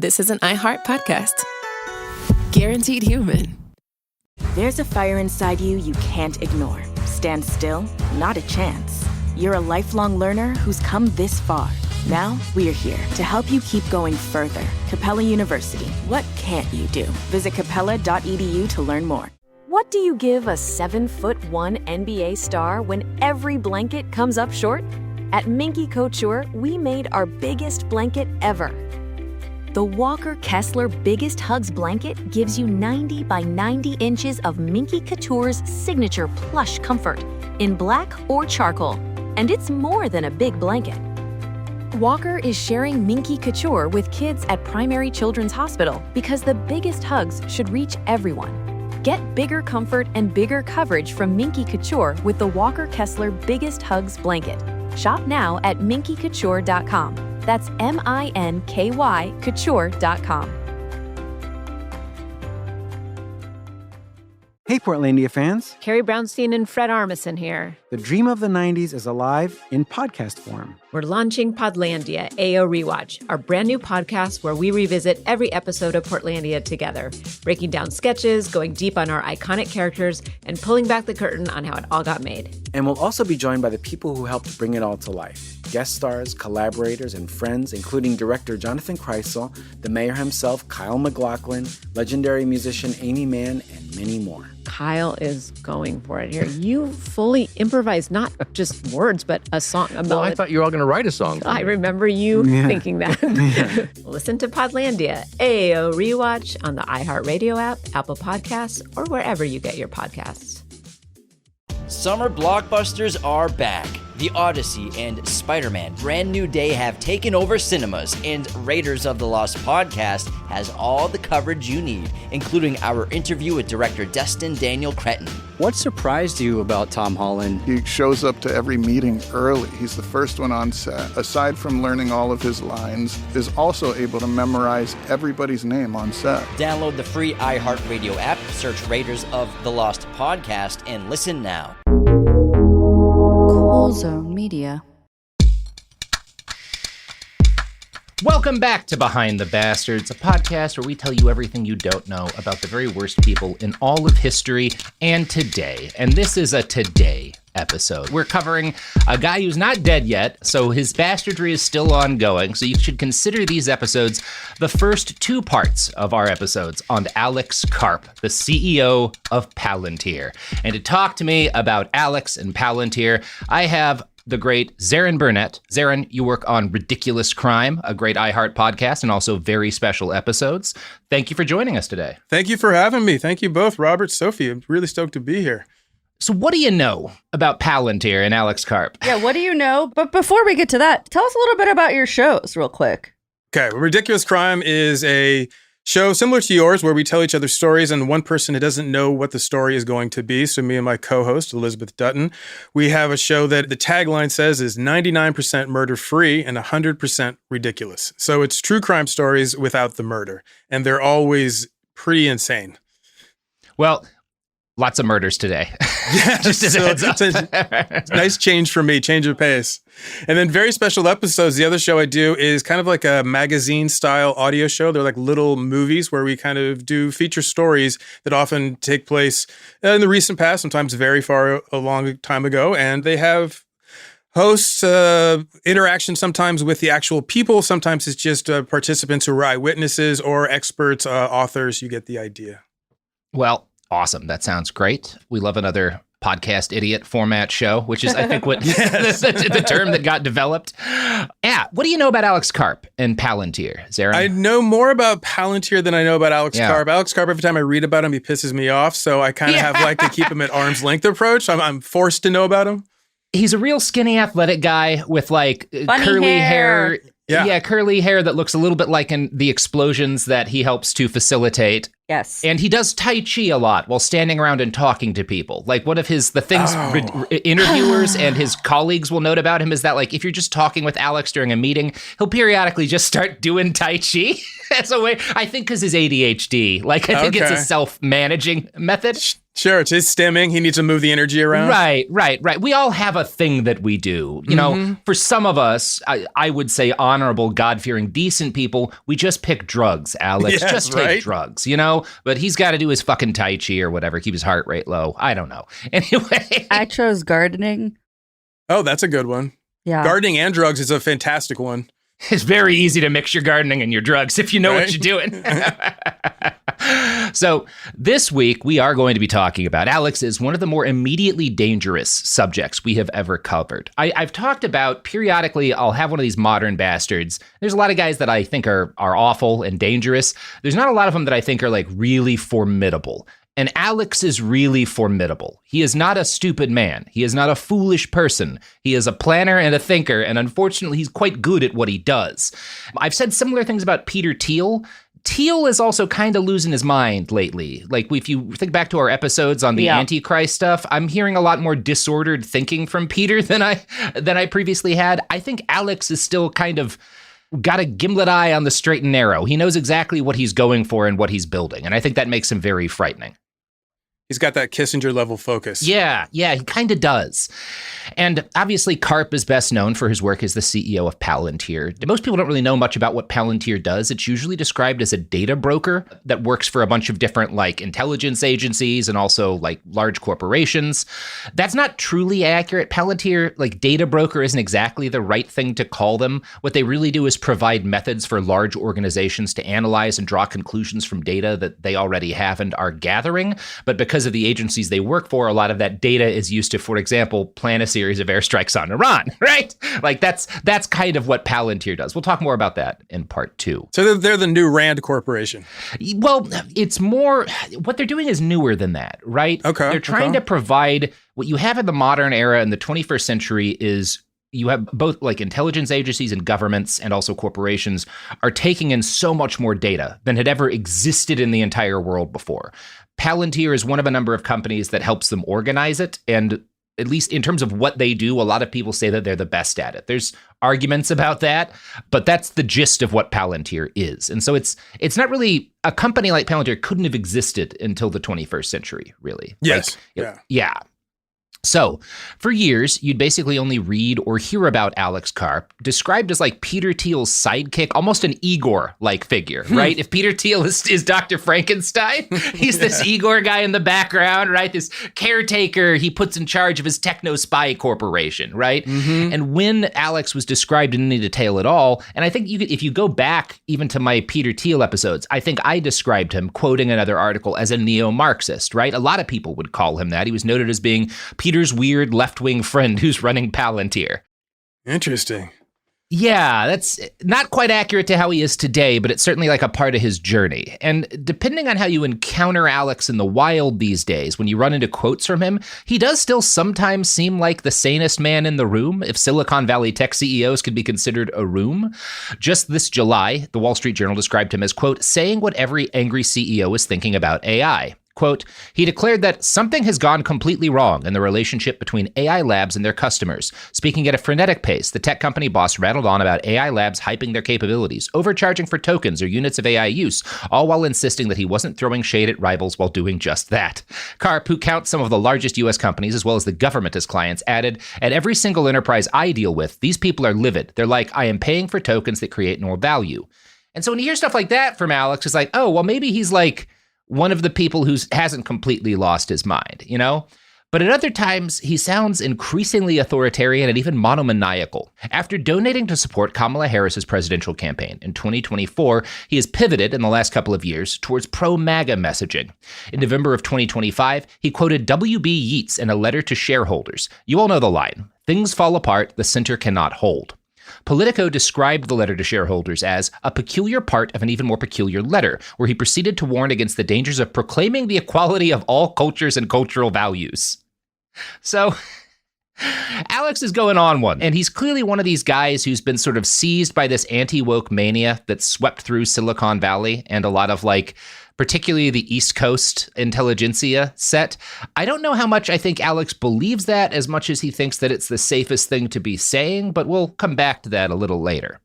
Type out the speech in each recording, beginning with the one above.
this is an iHeart podcast. Guaranteed human. There's a fire inside you you can't ignore. Stand still? Not a chance. You're a lifelong learner who's come this far. Now, we're here to help you keep going further. Capella University. What can't you do? Visit capella.edu to learn more. What do you give a 7'1" NBA star when every blanket comes up short? At Minky Couture, we made our biggest blanket ever. The Walker Kessler Biggest Hugs blanket gives you 90 by 90 inches of Minky Couture's signature plush comfort in black or charcoal. And it's more than a big blanket. Walker is sharing Minky Couture with kids at Primary Children's Hospital because the biggest hugs should reach everyone. Get bigger comfort and bigger coverage from Minky Couture with the Walker Kessler Biggest Hugs blanket. Shop now at minkycouture.com. That's MINKY couture.com. Hey, Portlandia fans. Carrie Brownstein and Fred Armisen here. The dream of the 90s is alive in podcast form. We're launching Podlandia, AO Rewatch, our brand new podcast where we revisit every episode of Portlandia together, breaking down sketches, going deep on our iconic characters, and pulling back the curtain on how it all got made. And we'll also be joined by the people who helped bring it all to life. Guest stars, collaborators, and friends, including director Jonathan Kreisel, the mayor himself, Kyle MacLachlan, legendary musician Amy Mann, and many more. Kyle is going for it here. You fully improvised not just words, but a song. Well, I thought you were all going to write a song. I remember you thinking that. Listen to Podlandia, AO Rewatch on the iHeartRadio app, Apple Podcasts, or wherever you get your podcasts. Summer blockbusters are back. The Odyssey and Spider-Man Brand New Day have taken over cinemas, and Raiders of the Lost podcast has all the coverage you need, including our interview with director Destin Daniel Cretton. What surprised you about Tom Holland? He shows up to every meeting early. He's the first one on set. Aside from learning all of his lines, is also able to memorize everybody's name on set. Download the free iHeartRadio app, search Raiders of the Lost podcast, and listen now. Zone Media. Welcome back to Behind the Bastards, a podcast where we tell you everything you don't know about the very worst people in all of history and today. And this is a today episode. We're covering a guy who's not dead yet, so his bastardry is still ongoing. So you should consider these episodes the first two parts of our episodes on Alex Karp, the CEO of Palantir. And to talk to me about Alex and Palantir, I have the great Zarin Burnett. Zarin, you work on Ridiculous Crime, a great iHeart podcast, and also very special episodes. Thank you for joining us today. Thank you for having me. Thank you both, Robert, Sophie. I'm really stoked to be here. So what do you know about Palantir and Alex Karp? Yeah, what do you know? But before we get to that, tell us a little bit about your shows real quick. Okay, Ridiculous Crime is a show similar to yours where we tell each other stories and one person who doesn't know what the story is going to be. So me and my co-host, Elizabeth Dutton, we have a show that the tagline says is 99% murder-free and 100% ridiculous. So it's true crime stories without the murder. And they're always pretty insane. Well, lots of murders today. Yeah, just as a heads up. It's a nice change for me, change of pace. And then very special episodes. The other show I do is kind of like a magazine-style audio show. They're like little movies where we kind of do feature stories that often take place in the recent past, sometimes very far a long time ago. And they have hosts, interaction sometimes with the actual people. Sometimes it's just participants who are eyewitnesses or experts, authors. You get the idea. Well, awesome. That sounds great. We love another podcast idiot format show, which is, I think, what the term that got developed. Yeah. What do you know about Alex Karp and Palantir, Zarin? I know more about Palantir than I know about Alex Karp. Alex Karp, every time I read about him, he pisses me off. So I kind of have like to keep him at arm's length approach. I'm forced to know about him. He's a real skinny, athletic guy with like funny curly hair. Yeah, curly hair that looks a little bit like in the explosions that he helps to facilitate. Yes. And he does Tai Chi a lot while standing around and talking to people. Like one of the things interviewers and his colleagues will note about him is that like if you're just talking with Alex during a meeting, he'll periodically just start doing Tai Chi. That's a way, I think because his ADHD, like I think it's a self-managing method. Sure, it's his stimming. He needs to move the energy around. Right. We all have a thing that we do. You know, for some of us, I would say honorable, God-fearing, decent people, we just pick drugs, Alex. Yes, just take drugs, you know? But he's got to do his fucking Tai Chi or whatever, keep his heart rate low. I don't know. Anyway. I chose gardening. Oh, that's a good one. Yeah. Gardening and drugs is a fantastic one. It's very easy to mix your gardening and your drugs if you know what you're doing. So this week, we are going to be talking about Alex is one of the more immediately dangerous subjects we have ever covered. I've talked about periodically, I'll have one of these modern bastards. There's a lot of guys that I think are awful and dangerous. There's not a lot of them that I think are like really formidable. And Alex is really formidable. He is not a stupid man. He is not a foolish person. He is a planner and a thinker, and unfortunately, he's quite good at what he does. I've said similar things about Peter Thiel. Thiel is also kind of losing his mind lately. Like, if you think back to our episodes on the Antichrist stuff, I'm hearing a lot more disordered thinking from Peter than I previously had. I think Alex is still kind of got a gimlet eye on the straight and narrow. He knows exactly what he's going for and what he's building, and I think that makes him very frightening. He's got that Kissinger-level focus. Yeah, he kind of does. And obviously, Karp is best known for his work as the CEO of Palantir. Most people don't really know much about what Palantir does. It's usually described as a data broker that works for a bunch of different, like, intelligence agencies and also, like, large corporations. That's not truly accurate. Palantir, like, data broker isn't exactly the right thing to call them. What they really do is provide methods for large organizations to analyze and draw conclusions from data that they already have and are gathering. But because of the agencies they work for, a lot of that data is used to, for example, plan a series of airstrikes on Iran, right? Like that's kind of what Palantir does. We'll talk more about that in part 2. So they're the new Rand Corporation. Well, it's more, what they're doing is newer than that, right? Okay. They're trying to provide what you have in the modern era in the 21st century is you have both like intelligence agencies and governments and also corporations are taking in so much more data than had ever existed in the entire world before. Palantir is one of a number of companies that helps them organize it. And at least in terms of what they do, a lot of people say that they're the best at it. There's arguments about that, but that's the gist of what Palantir is. And so it's not really, a company like Palantir couldn't have existed until the 21st century, really. Yes. Yeah. So, for years, you'd basically only read or hear about Alex Karp, described as like Peter Thiel's sidekick, almost an Igor-like figure, right? If Peter Thiel is Dr. Frankenstein, he's this Igor guy in the background, right? This caretaker he puts in charge of his techno-spy corporation, right? And when Alex was described in any detail at all, and I think if you go back even to my Peter Thiel episodes, I think I described him, quoting another article, as a neo-Marxist, right? A lot of people would call him that. He was noted as being Peter's weird left-wing friend who's running Palantir. Interesting. Yeah, that's not quite accurate to how he is today, but it's certainly like a part of his journey. And depending on how you encounter Alex in the wild these days, when you run into quotes from him, he does still sometimes seem like the sanest man in the room, if Silicon Valley tech CEOs could be considered a room. Just this July, the Wall Street Journal described him as, quote, saying what every angry CEO is thinking about AI. Quote, he declared that something has gone completely wrong in the relationship between AI labs and their customers. Speaking at a frenetic pace, the tech company boss rattled on about AI labs hyping their capabilities, overcharging for tokens or units of AI use, all while insisting that he wasn't throwing shade at rivals while doing just that. Karp, who counts some of the largest U.S. companies as well as the government as clients, added, at every single enterprise I deal with, these people are livid. They're like, I am paying for tokens that create more value. And so when you hear stuff like that from Alex, it's like, oh, well, maybe he's like one of the people who hasn't completely lost his mind, you know? But at other times, he sounds increasingly authoritarian and even monomaniacal. After donating to support Kamala Harris's presidential campaign in 2024, he has pivoted in the last couple of years towards pro-MAGA messaging. In November of 2025, he quoted W.B. Yeats in a letter to shareholders. You all know the line, things fall apart, the center cannot hold. Politico described the letter to shareholders as a peculiar part of an even more peculiar letter, where he proceeded to warn against the dangers of proclaiming the equality of all cultures and cultural values. So, Alex is going on one, and he's clearly one of these guys who's been sort of seized by this anti-woke mania that swept through Silicon Valley and a lot of like, particularly the East Coast intelligentsia set. I don't know how much I think Alex believes that as much as he thinks that it's the safest thing to be saying, but we'll come back to that a little later.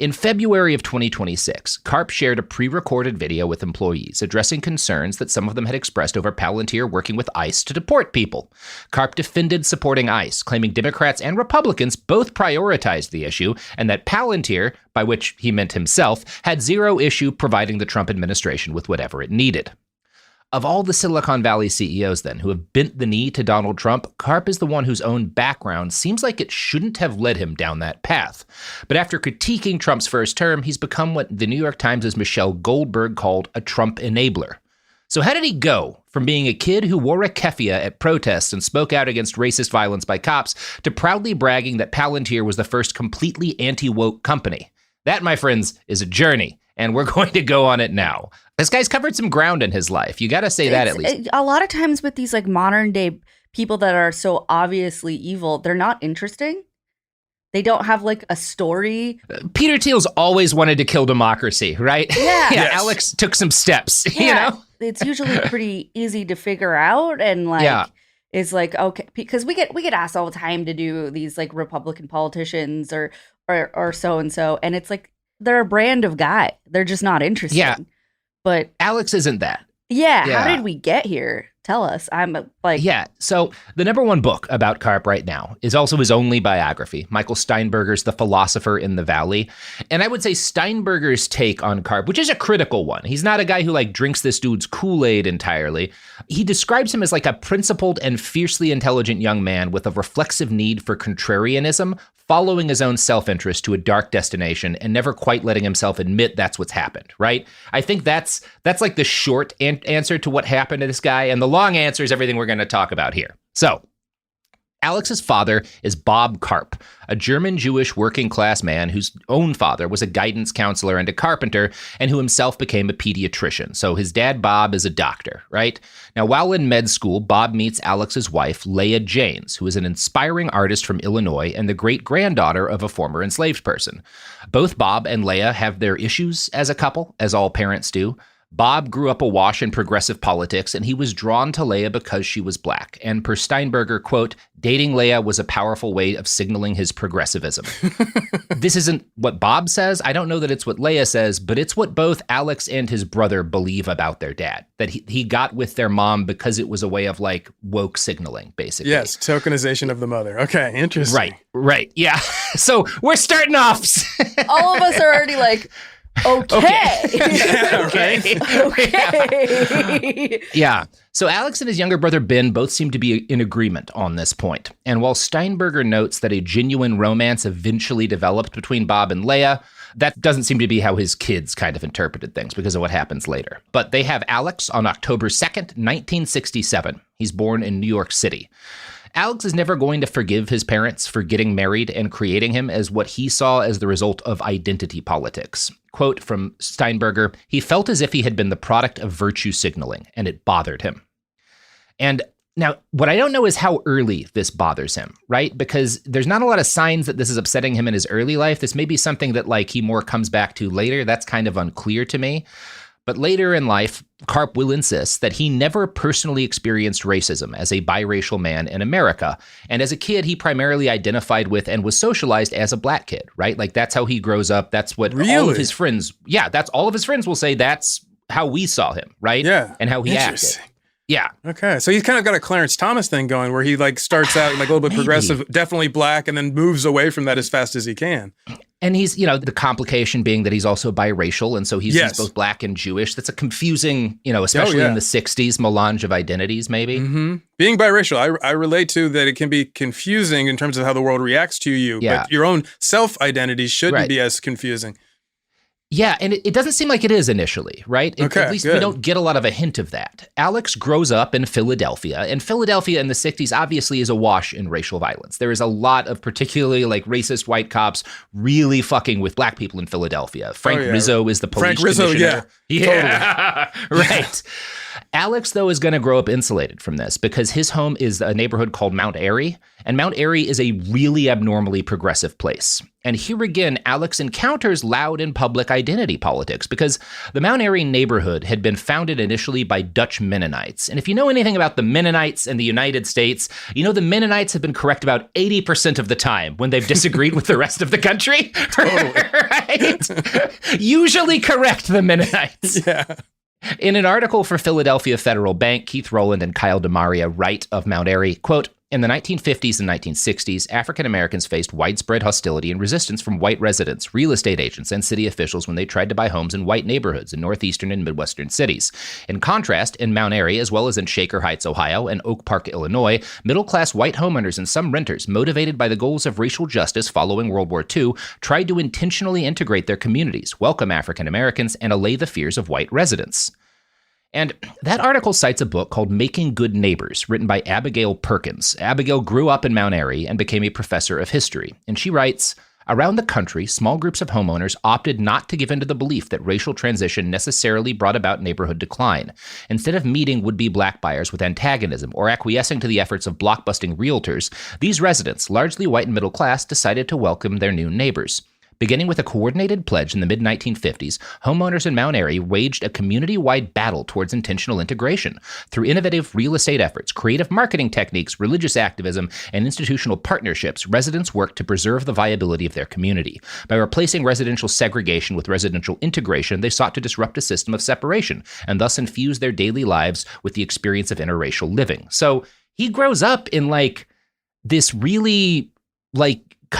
In February of 2026, Karp shared a pre-recorded video with employees addressing concerns that some of them had expressed over Palantir working with ICE to deport people. Karp defended supporting ICE, claiming Democrats and Republicans both prioritized the issue, and that Palantir, by which he meant himself, had zero issue providing the Trump administration with whatever it needed. Of all the Silicon Valley CEOs, then, who have bent the knee to Donald Trump, Karp is the one whose own background seems like it shouldn't have led him down that path. But after critiquing Trump's first term, he's become what the New York Times' Michelle Goldberg called a Trump enabler. So how did he go from being a kid who wore a keffiyeh at protests and spoke out against racist violence by cops to proudly bragging that Palantir was the first completely anti-woke company? That, my friends, is a journey, and we're going to go on it now. This guy's covered some ground in his life. You got to say that at least. A lot of times with these like modern day people that are so obviously evil, they're not interesting. They don't have like a story. Peter Thiel's always wanted to kill democracy, right? Yeah. Yes. Alex took some steps, you know? It's usually pretty easy to figure out. And like, it's like, okay, because we get asked all the time to do these like Republican politicians or so-and-so. And it's like, they're a brand of guy. They're just not interesting. Yeah. But Alex isn't that. Yeah. How did we get here? Tell us. I'm like... Yeah. So the number one book about Karp right now is also his only biography, Michael Steinberger's The Philosopher in the Valley. And I would say Steinberger's take on Karp, which is a critical one. He's not a guy who like drinks this dude's Kool-Aid entirely. He describes him as like a principled and fiercely intelligent young man with a reflexive need for contrarianism, following his own self-interest to a dark destination and never quite letting himself admit that's what's happened, right? I think that's like the short answer to what happened to this guy, and the long answer is everything we're going to talk about here. So, Alex's father is Bob Karp, a German-Jewish working-class man whose own father was a guidance counselor and a carpenter, and who himself became a pediatrician. So his dad, Bob, is a doctor, right? Now, while in med school, Bob meets Alex's wife, Leah Janes, who is an inspiring artist from Illinois and the great-granddaughter of a former enslaved person. Both Bob and Leah have their issues as a couple, as all parents do. Bob grew up awash in progressive politics, and he was drawn to Leah because she was black. And per Steinberger, quote, dating Leah was a powerful way of signaling his progressivism. This isn't what Bob says. I don't know that it's what Leah says, but it's what both Alex and his brother believe about their dad, that he got with their mom because it was a way of like woke signaling, basically. Yes, tokenization of the mother. Okay, interesting. Right. Yeah. So we're starting off. All of us are already like, okay. Yeah. So Alex and his younger brother Ben both seem to be in agreement on this point. And while Steinberger notes that a genuine romance eventually developed between Bob and Leah, that doesn't seem to be how his kids kind of interpreted things because of what happens later. But they have Alex on October 2nd, 1967. He's born in New York City. Alex is never going to forgive his parents for getting married and creating him as what he saw as the result of identity politics. Quote from Steinberger, he felt as if he had been the product of virtue signaling, and it bothered him. And now, what I don't know is how early this bothers him, right? Because there's not a lot of signs that this is upsetting him in his early life. This may be something that like he more comes back to later. That's kind of unclear to me. But later in life, Karp will insist that he never personally experienced racism as a biracial man in America. And as a kid, he primarily identified with and was socialized as a black kid, right? Like that's how he grows up. That's what all of his friends, that's all of his friends will say that's how we saw him, right? Yeah. And how he acted. Yeah. Okay. So he's kind of got a Clarence Thomas thing going where he like starts out like a little bit progressive, definitely black, and then moves away from that as fast as he can. And he's, the complication being that he's also biracial. And so he's both black and Jewish. That's a confusing, especially in the 60s, melange of identities, maybe. Mm-hmm. Being biracial, I relate to that it can be confusing in terms of how the world reacts to you. Yeah. But your own self-identity shouldn't be as confusing. Yeah, and it doesn't seem like it is initially, right? At least we don't get a lot of a hint of that. Alex grows up in Philadelphia, and Philadelphia in the 60s obviously is awash in racial violence. There is a lot of particularly like racist white cops really fucking with black people in Philadelphia. Frank Rizzo is the police commissioner. Yeah. Totally. Right. Alex, though, is going to grow up insulated from this because his home is a neighborhood called Mount Airy, and Mount Airy is a really abnormally progressive place. And here again, Alex encounters loud and public identity politics because the Mount Airy neighborhood had been founded initially by Dutch Mennonites. And if you know anything about the Mennonites and the United States, you know the Mennonites have been correct about 80% of the time when they've disagreed with the rest of the country. Right? Usually correct, the Mennonites. Yeah. In an article for Philadelphia Federal Bank, Keith Rowland and Kyle DeMaria write of Mount Airy, quote, in the 1950s and 1960s, African Americans faced widespread hostility and resistance from white residents, real estate agents, and city officials when they tried to buy homes in white neighborhoods in northeastern and midwestern cities. In contrast, in Mount Airy, as well as in Shaker Heights, Ohio, and Oak Park, Illinois, middle-class white homeowners and some renters, motivated by the goals of racial justice following World War II, tried to intentionally integrate their communities, welcome African Americans, and allay the fears of white residents. And that article cites a book called Making Good Neighbors, written by Abigail Perkins. Abigail grew up in Mount Airy and became a professor of history. And she writes, around the country, small groups of homeowners opted not to give in to the belief that racial transition necessarily brought about neighborhood decline. Instead of meeting would-be black buyers with antagonism or acquiescing to the efforts of blockbusting realtors, these residents, largely white and middle class, decided to welcome their new neighbors. Beginning with a coordinated pledge in the mid-1950s, homeowners in Mount Airy waged a community-wide battle towards intentional integration. Through innovative real estate efforts, creative marketing techniques, religious activism, and institutional partnerships, residents worked to preserve the viability of their community. By replacing residential segregation with residential integration, they sought to disrupt a system of separation and thus infuse their daily lives with the experience of interracial living. So he grows up in this really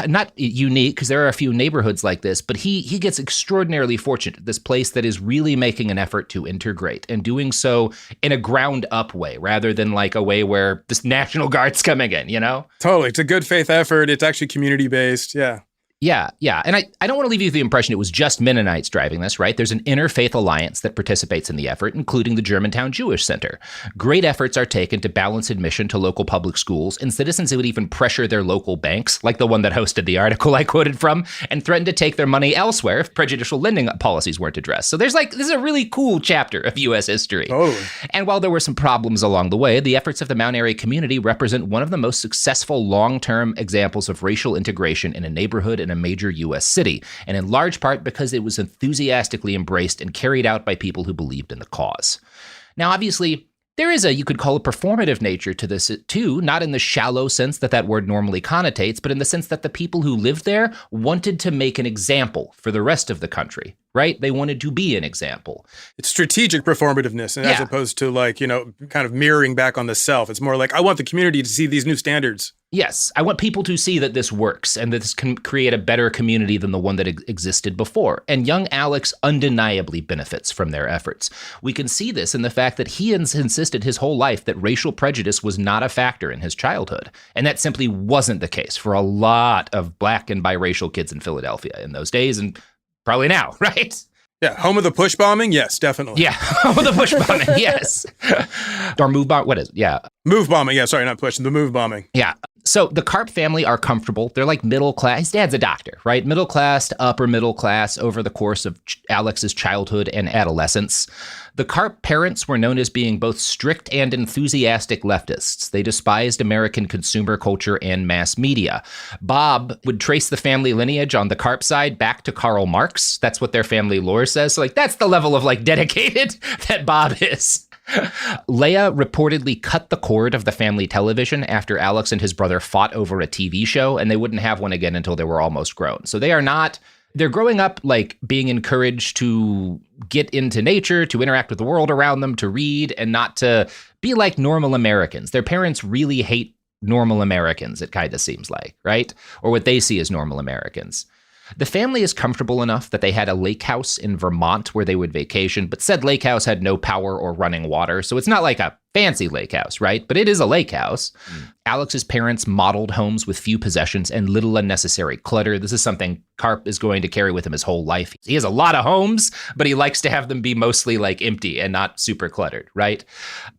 not unique, because there are a few neighborhoods like this, but he gets extraordinarily fortunate. This place that is really making an effort to integrate and doing so in a ground up way, rather than a way where this National Guard's coming in, you know? Totally. It's a good faith effort. It's actually community based. Yeah. Yeah. And I don't want to leave you with the impression it was just Mennonites driving this, right? There's an interfaith alliance that participates in the effort, including the Germantown Jewish Center. Great efforts are taken to balance admission to local public schools, and citizens would even pressure their local banks, like the one that hosted the article I quoted from, and threaten to take their money elsewhere if prejudicial lending policies weren't addressed. So there's this is a really cool chapter of U.S. history. Totally. And while there were some problems along the way, the efforts of the Mount Airy community represent one of the most successful long-term examples of racial integration in a neighborhood in a major U.S. city, and in large part because it was enthusiastically embraced and carried out by people who believed in the cause. Now, obviously, there is you could call a performative nature to this too, not in the shallow sense that word normally connotates, but in the sense that the people who lived there wanted to make an example for the rest of the country, right? They wanted to be an example. It's strategic performativeness, and as opposed to kind of mirroring back on the self. It's more I want the community to see these new standards. Yes, I want people to see that this works and that this can create a better community than the one that existed before. And young Alex undeniably benefits from their efforts. We can see this in the fact that he insisted his whole life that racial prejudice was not a factor in his childhood. And that simply wasn't the case for a lot of black and biracial kids in Philadelphia in those days, and probably now, right? Yeah, home of the push bombing? Yes, definitely. Yeah, home of the push bombing, yes. Or move bomb, what is it? Yeah. Move bombing, yeah, sorry, not push, the move bombing. Yeah. So the Karp family are comfortable. They're middle class. His dad's a doctor, right? Middle class to upper middle class over the course of Alex's childhood and adolescence. The Karp parents were known as being both strict and enthusiastic leftists. They despised American consumer culture and mass media. Bob would trace the family lineage on the Karp side back to Karl Marx. That's what their family lore says. So that's the level of dedicated that Bob is. Leia reportedly cut the cord of the family television after Alex and his brother fought over a TV show, and they wouldn't have one again until they were almost grown. So they're growing up being encouraged to get into nature, to interact with the world around them, to read, and not to be like normal Americans. Their parents really hate normal Americans, it kind of seems like, right? Or what they see as normal Americans. The family is comfortable enough that they had a lake house in Vermont where they would vacation, but said lake house had no power or running water. So it's not like a fancy lake house, right? But it is a lake house. Alex's parents modeled homes with few possessions and little unnecessary clutter. This is something Karp is going to carry with him his whole life. He has a lot of homes, but he likes to have them be mostly empty and not super cluttered, right?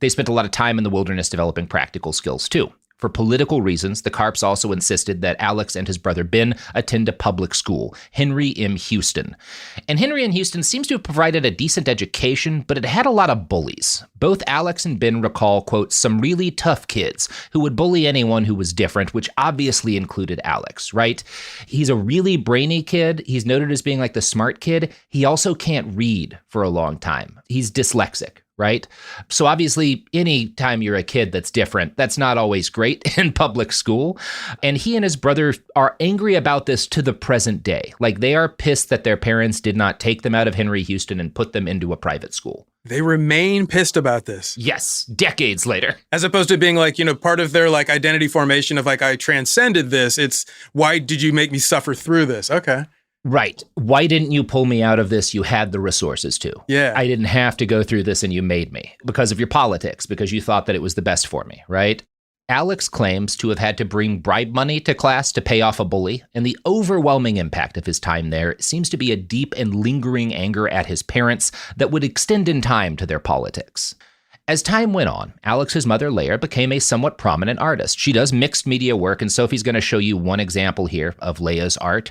They spent a lot of time in the wilderness developing practical skills too. For political reasons, the Karps also insisted that Alex and his brother Ben attend a public school, Henry M. Houston. And Henry M. Houston seems to have provided a decent education, but it had a lot of bullies. Both Alex and Ben recall, quote, some really tough kids who would bully anyone who was different, which obviously included Alex, right? He's a really brainy kid. He's noted as being like the smart kid. He also can't read for a long time. He's dyslexic. Right? So obviously, any time you're a kid that's different, that's not always great in public school. And he and his brother are angry about this to the present day. Like, they are pissed that their parents did not take them out of Henry Houston and put them into a private school. They remain pissed about this. Yes, decades later. As opposed to being like, part of their like identity formation of like, I transcended this. It's, why did you make me suffer through this? Okay. Right. Why didn't you pull me out of this? You had the resources to. Yeah. I didn't have to go through this and you made me because of your politics, because you thought that it was the best for me, right? Alex claims to have had to bring bribe money to class to pay off a bully, and the overwhelming impact of his time there seems to be a deep and lingering anger at his parents that would extend in time to their politics. As time went on, Alex's mother, Leah, became a somewhat prominent artist. She does mixed media work, and Sophie's going to show you one example here of Leah's art.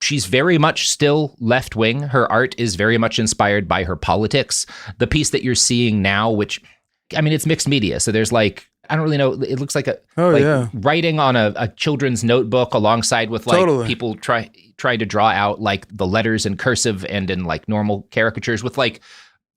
She's very much still left-wing. Her art is very much inspired by her politics. The piece that you're seeing now, which, I mean, it's mixed media. So there's like, I don't really know. It looks like writing on a children's notebook alongside with like people trying to draw out like the letters in cursive and in like normal caricatures with like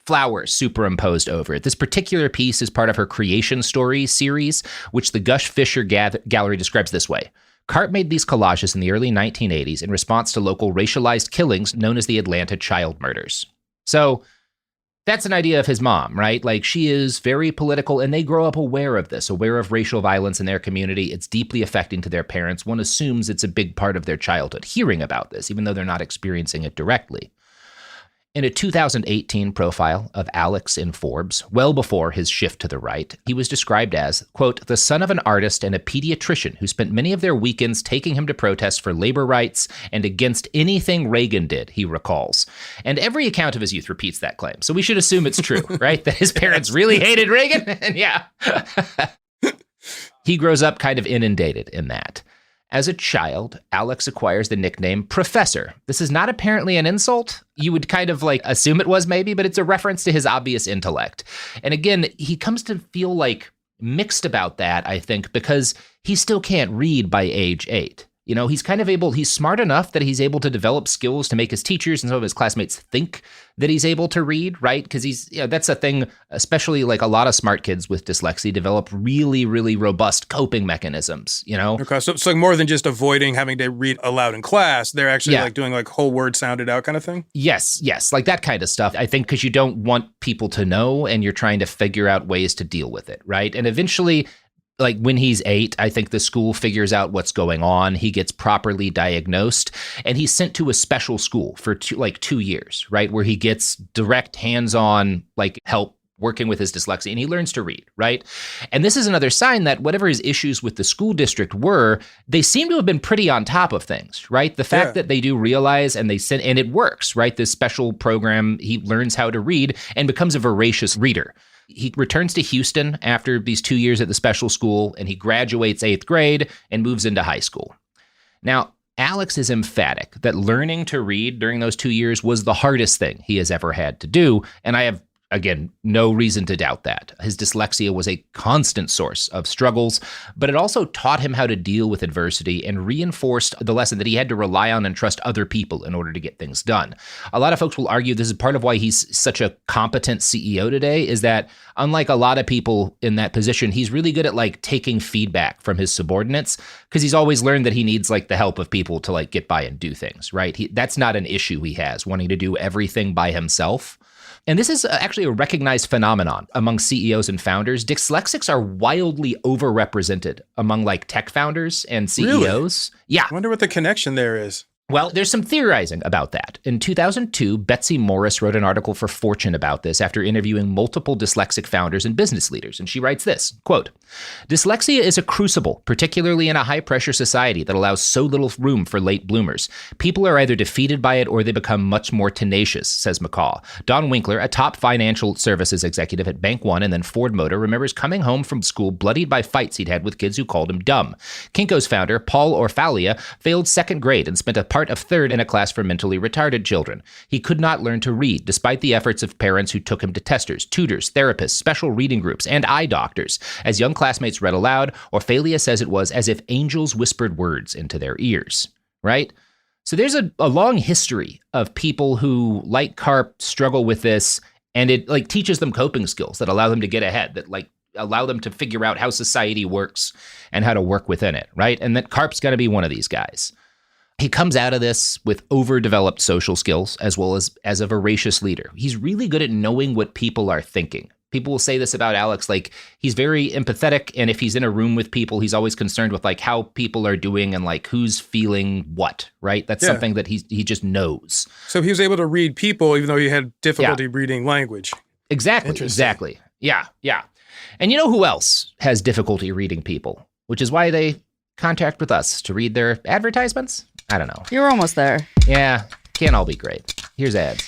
flowers superimposed over it. This particular piece is part of her Creation Story series, which the Gush Fisher Gallery describes this way. Karp made these collages in the early 1980s in response to local racialized killings known as the Atlanta child murders. So that's an idea of his mom, right? Like, she is very political, and they grow up aware of this, aware of racial violence in their community. It's deeply affecting to their parents. One assumes it's a big part of their childhood, hearing about this, even though they're not experiencing it directly. In a 2018 profile of Alex in Forbes, well before his shift to the right, he was described as, quote, the son of an artist and a pediatrician who spent many of their weekends taking him to protest for labor rights and against anything Reagan did, he recalls. And every account of his youth repeats that claim. So we should assume it's true, right? That his parents really hated Reagan? And yeah. He grows up kind of inundated in that. As a child, Alex acquires the nickname Professor. This is not apparently an insult. You would kind of like assume it was maybe, but it's a reference to his obvious intellect. And again, he comes to feel like mixed about that, I think, because he still can't read by age 8. You know, he's kind of he's smart enough that he's able to develop skills to make his teachers and some of his classmates think that he's able to read, right? Because that's a thing, especially like a lot of smart kids with dyslexia develop really, really robust coping mechanisms, you know? Okay, so it's like more than just avoiding having to read aloud in class. They're actually like doing like whole word sounded out kind of thing? Yes, like that kind of stuff. I think because you don't want people to know and you're trying to figure out ways to deal with it, right? And eventually, like when he's 8, I think the school figures out what's going on. He gets properly diagnosed and he's sent to a special school for 2 years, right? Where he gets direct hands-on like help working with his dyslexia and he learns to read, right? And this is another sign that whatever his issues with the school district were, they seem to have been pretty on top of things, right? The fact that they do realize and they send, and it works, right? This special program, he learns how to read and becomes a voracious reader. He returns to Houston after these 2 years at the special school, and he graduates 8th grade and moves into high school. Now, Alex is emphatic that learning to read during those 2 years was the hardest thing he has ever had to do, and I have, again, no reason to doubt that. His dyslexia was a constant source of struggles, but it also taught him how to deal with adversity and reinforced the lesson that he had to rely on and trust other people in order to get things done. A lot of folks will argue this is part of why he's such a competent CEO today, is that unlike a lot of people in that position, he's really good at like taking feedback from his subordinates because he's always learned that he needs like the help of people to like get by and do things, right? That's not an issue he has, wanting to do everything by himself. And this is actually a recognized phenomenon among CEOs and founders. Dyslexics are wildly overrepresented among like tech founders and CEOs. Really? Yeah. I wonder what the connection there is. Well, there's some theorizing about that. In 2002, Betsy Morris wrote an article for Fortune about this after interviewing multiple dyslexic founders and business leaders. And she writes this, quote, "Dyslexia is a crucible, particularly in a high-pressure society that allows so little room for late bloomers. People are either defeated by it or they become much more tenacious," says McCaw. Don Winkler, a top financial services executive at Bank One and then Ford Motor, remembers coming home from school bloodied by fights he'd had with kids who called him dumb. Kinko's founder, Paul Orfalia, failed second grade and spent a part of third in a class for mentally retarded children. He could not learn to read, despite the efforts of parents who took him to testers, tutors, therapists, special reading groups, and eye doctors. As young classmates read aloud, Orfalia says it was as if angels whispered words into their ears, right? So there's a long history of people who, like Karp, struggle with this, and it like teaches them coping skills that allow them to get ahead, that like allow them to figure out how society works and how to work within it, right? And that Karp's going to be one of these guys. He comes out of this with overdeveloped social skills as well as a voracious leader. He's really good at knowing what people are thinking. People will say this about Alex, like he's very empathetic, and if he's in a room with people, he's always concerned with like how people are doing and like who's feeling what, right? That's something that he just knows. So he was able to read people even though he had difficulty reading language. Exactly. Yeah. And you know who else has difficulty reading people, which is why they contract with us to read their advertisements? I don't know. You're almost there. Yeah, can't all be great. Here's ads.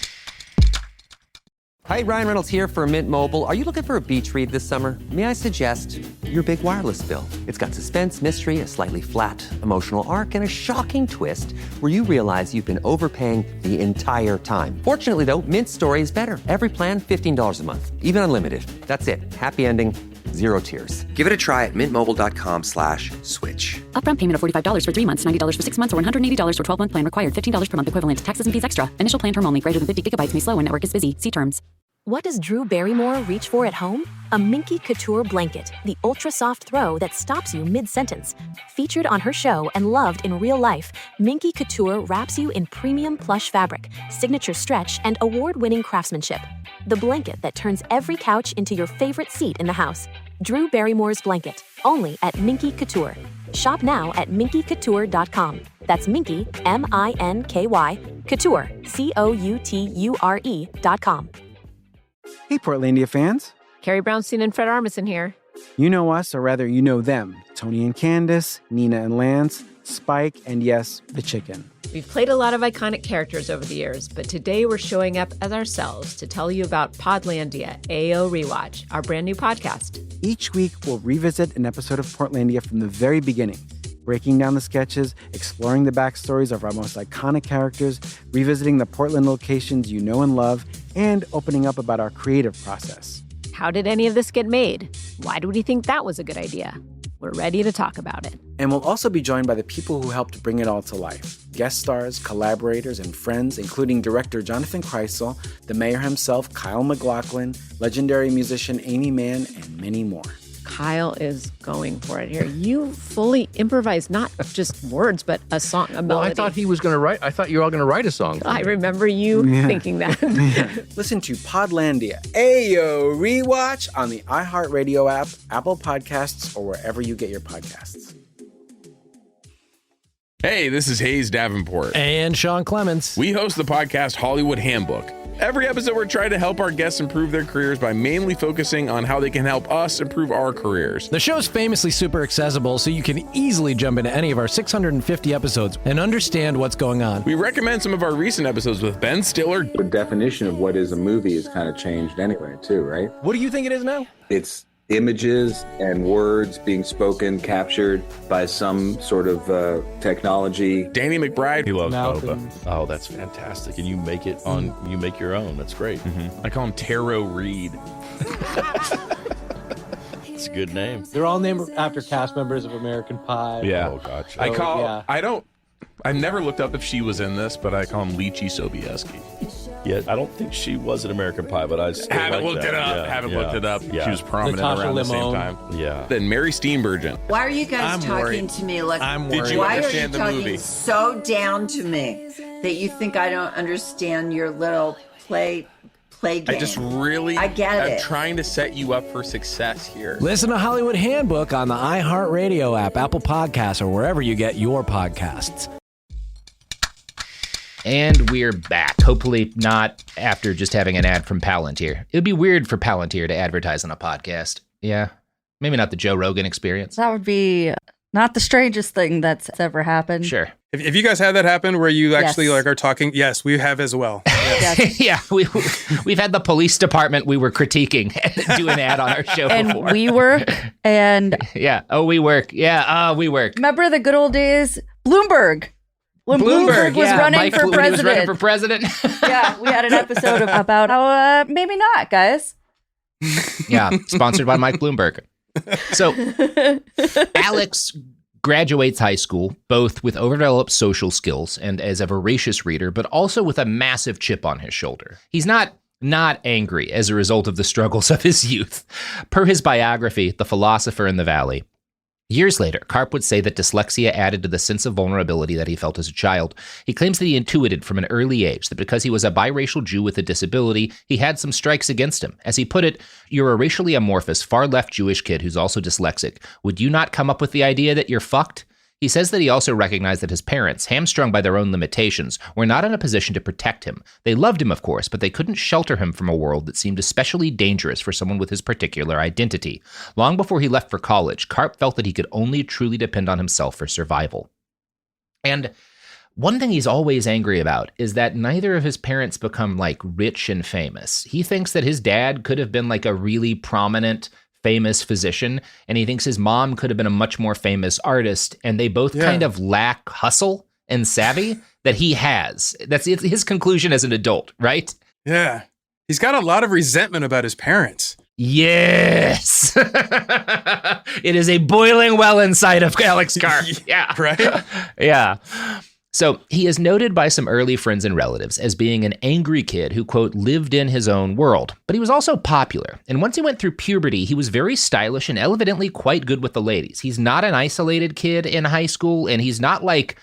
Hi, Ryan Reynolds here for Mint Mobile. Are you looking for a beach read this summer? May I suggest your big wireless bill? It's got suspense, mystery, a slightly flat emotional arc, and a shocking twist where you realize you've been overpaying the entire time. Fortunately, though, Mint's story is better. Every plan, $15 a month, even unlimited. That's it. Happy ending. Zero tears. Give it a try at mintmobile.com/switch. Upfront payment of $45 for 3 months, $90 for 6 months, or $180 for 12-month plan required. $15 per month equivalent. Taxes and fees extra. Initial plan term only. Greater than 50 gigabytes may slow when network is busy. See terms. What does Drew Barrymore reach for at home? A Minky Couture blanket, the ultra-soft throw that stops you mid-sentence. Featured on her show and loved in real life, Minky Couture wraps you in premium plush fabric, signature stretch, and award-winning craftsmanship. The blanket that turns every couch into your favorite seat in the house. Drew Barrymore's blanket, only at Minky Couture. Shop now at minkycouture.com. That's Minky, M-I-N-K-Y, Couture, C-O-U-T-U-R-E.com. Hey, Portlandia fans. Carrie Brownstein and Fred Armisen here. You know us, or rather you know them. Tony and Candace, Nina and Lance, Spike, and yes, the chicken. We've played a lot of iconic characters over the years, but today we're showing up as ourselves to tell you about Podlandia, AO Rewatch, our brand new podcast. Each week, we'll revisit an episode of Portlandia from the very beginning, breaking down the sketches, exploring the backstories of our most iconic characters, revisiting the Portland locations you know and love, and opening up about our creative process. How did any of this get made? Why did we think that was a good idea? We're ready to talk about it. And we'll also be joined by the people who helped bring it all to life. Guest stars, collaborators, and friends, including director Jonathan Kreisel, the mayor himself, Kyle MacLachlan, legendary musician Amy Mann, and many more. Kyle is going for it here. You fully improvised not just words, but a song, a melody. Well, I thought he was going to write. I thought you were all going to write a song. I remember you thinking that. Listen to Podlandia, Ayo Rewatch on the iHeartRadio app, Apple Podcasts, or wherever you get your podcasts. Hey, this is Hayes Davenport. And Sean Clements. We host the podcast Hollywood Handbook. Every episode, we're trying to help our guests improve their careers by mainly focusing on how they can help us improve our careers. The show's famously super accessible, so you can easily jump into any of our 650 episodes and understand what's going on. We recommend some of our recent episodes with Ben Stiller. The definition of what is a movie has kind of changed anyway, too, right? What do you think it is now? It's images and words being spoken, captured by some sort of technology. Danny McBride. He loves boba. Oh, that's fantastic. And you make it on, you make your own. That's great. Mm-hmm. I call him Taro Reed. It's a good name. They're all named after cast members of American Pie. Yeah. Oh, gotcha. So, I never looked up if she was in this, but I call him Lychee Sobieski. Yeah, I don't think she was in American Pie, but I still haven't looked it up. Looked it up. Yeah. She was prominent Natasha around Limon. the same time. Yeah. Then Mary Steenburgen. Why are you guys talking to me like? I'm worried. Did you why understand are you the talking movie? so down to me that you think I don't understand your little play game? I just really, I get it. I'm trying to set you up for success here. Listen to Hollywood Handbook on the iHeartRadio app, Apple Podcasts, or wherever you get your podcasts. And we're back. Hopefully not after just having an ad from Palantir. It would be weird for Palantir to advertise on a podcast. Yeah. Maybe not the Joe Rogan experience. That would be not the strangest thing that's ever happened. Sure. If you guys had that happen where you actually are talking, yes, we have as well. Yes. Yeah, we've had the police department we were critiquing do an ad on our show and before. We work and yeah. Oh, we work. Yeah. We work. Remember the good old days? Bloomberg. When Bloomberg was running for president. He was running for president. Yeah, we had an episode about how maybe not, guys. Yeah, sponsored by Mike Bloomberg. So Alex graduates high school, both with overdeveloped social skills and as a voracious reader, but also with a massive chip on his shoulder. He's not angry as a result of the struggles of his youth. Per his biography, The Philosopher in the Valley, years later, Karp would say that dyslexia added to the sense of vulnerability that he felt as a child. He claims that he intuited from an early age that because he was a biracial Jew with a disability, he had some strikes against him. As he put it, "You're a racially amorphous, far-left Jewish kid who's also dyslexic. Would you not come up with the idea that you're fucked?" He says that he also recognized that his parents, hamstrung by their own limitations, were not in a position to protect him. They loved him, of course, but they couldn't shelter him from a world that seemed especially dangerous for someone with his particular identity. Long before he left for college, Karp felt that he could only truly depend on himself for survival. And one thing he's always angry about is that neither of his parents become like rich and famous. He thinks that his dad could have been like a really prominent, famous physician, and he thinks his mom could have been a much more famous artist, and they both kind of lack hustle and savvy that he has. That's his conclusion as an adult, right? Yeah. He's got a lot of resentment about his parents. Yes. It is a boiling well inside of Alex Karp. Yeah. Right? Yeah. So he is noted by some early friends and relatives as being an angry kid who, quote, lived in his own world. But he was also popular. And once he went through puberty, he was very stylish and evidently quite good with the ladies. He's not an isolated kid in high school, and he's not like,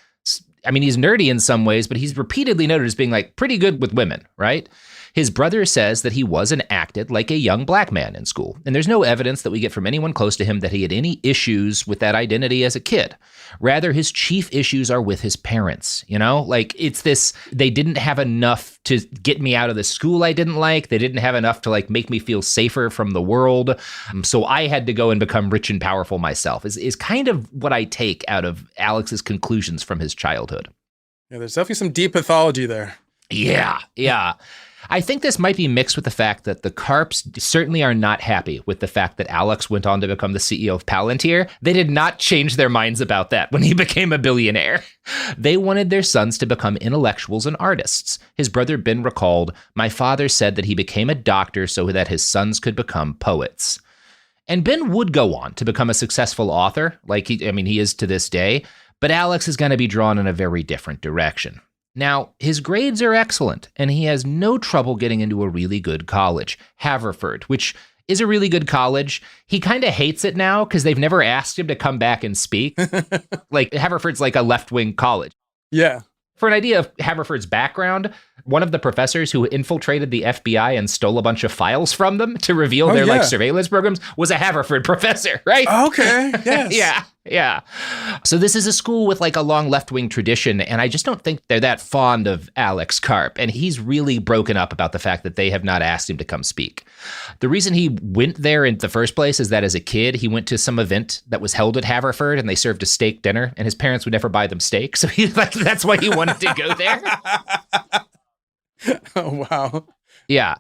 I mean, he's nerdy in some ways, but he's repeatedly noted as being like pretty good with women, right? His brother says that he was and acted like a young black man in school, and there's no evidence that we get from anyone close to him that he had any issues with that identity as a kid. Rather, his chief issues are with his parents, you know? Like, it's this, they didn't have enough to get me out of the school I didn't like. They didn't have enough to, like, make me feel safer from the world. So I had to go and become rich and powerful myself, is kind of what I take out of Alex's conclusions from his childhood. Yeah, there's definitely some deep pathology there. Yeah. I think this might be mixed with the fact that the Karps certainly are not happy with the fact that Alex went on to become the CEO of Palantir. They did not change their minds about that when he became a billionaire. They wanted their sons to become intellectuals and artists. His brother Ben recalled, "My father said that he became a doctor so that his sons could become poets." And Ben would go on to become a successful author, like he is to this day, but Alex is going to be drawn in a very different direction. Now, his grades are excellent, and he has no trouble getting into a really good college, Haverford, which is a really good college. He kind of hates it now because they've never asked him to come back and speak. Like, Haverford's like a left-wing college. Yeah. For an idea of Haverford's background, one of the professors who infiltrated the FBI and stole a bunch of files from them to reveal their like surveillance programs was a Haverford professor, right? Okay, yes. Yeah. So this is a school with like a long left-wing tradition, and I just don't think they're that fond of Alex Karp, and he's really broken up about the fact that they have not asked him to come speak. The reason he went there in the first place is that as a kid, he went to some event that was held at Haverford, and they served a steak dinner, and his parents would never buy them steak, so that's why he wanted to go there. Oh, wow. Yeah.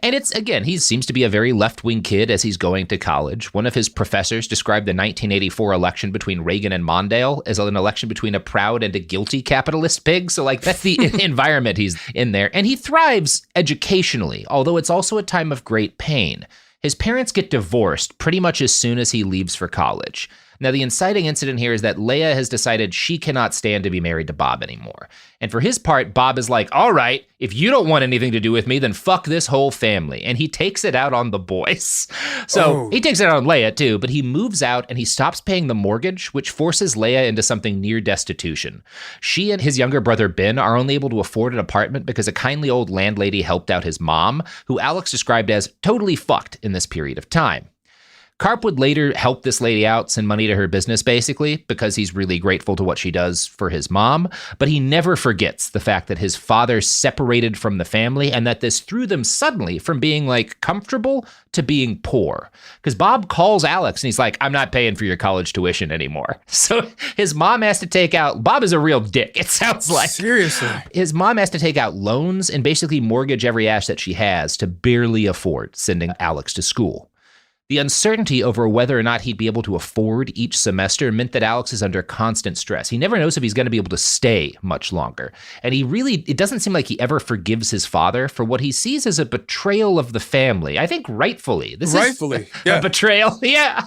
And it's, again, he seems to be a very left-wing kid as he's going to college. One of his professors described the 1984 election between Reagan and Mondale as an election between a proud and a guilty capitalist pig. So, like, that's the environment he's in there. And he thrives educationally, although it's also a time of great pain. His parents get divorced pretty much as soon as he leaves for college. Now, the inciting incident here is that Leia has decided she cannot stand to be married to Bob anymore. And for his part, Bob is like, all right, if you don't want anything to do with me, then fuck this whole family. And he takes it out on the boys. So he takes it out on Leia too, but he moves out and he stops paying the mortgage, which forces Leia into something near destitution. She and his younger brother Ben are only able to afford an apartment because a kindly old landlady helped out his mom, who Alex described as totally fucked in this period of time. Karp would later help this lady out, send money to her business, basically, because he's really grateful to what she does for his mom. But he never forgets the fact that his father separated from the family and that this threw them suddenly from being like comfortable to being poor. Because Bob calls Alex and he's like, I'm not paying for your college tuition anymore. So his mom has to take out, Bob is a real dick, it sounds like. Seriously. His mom has to take out loans and basically mortgage every asset she has to barely afford sending Alex to school. The uncertainty over whether or not he'd be able to afford each semester meant that Alex is under constant stress. He never knows if he's going to be able to stay much longer. And it doesn't seem like he ever forgives his father for what he sees as a betrayal of the family. I think rightfully. This is a betrayal. Yeah.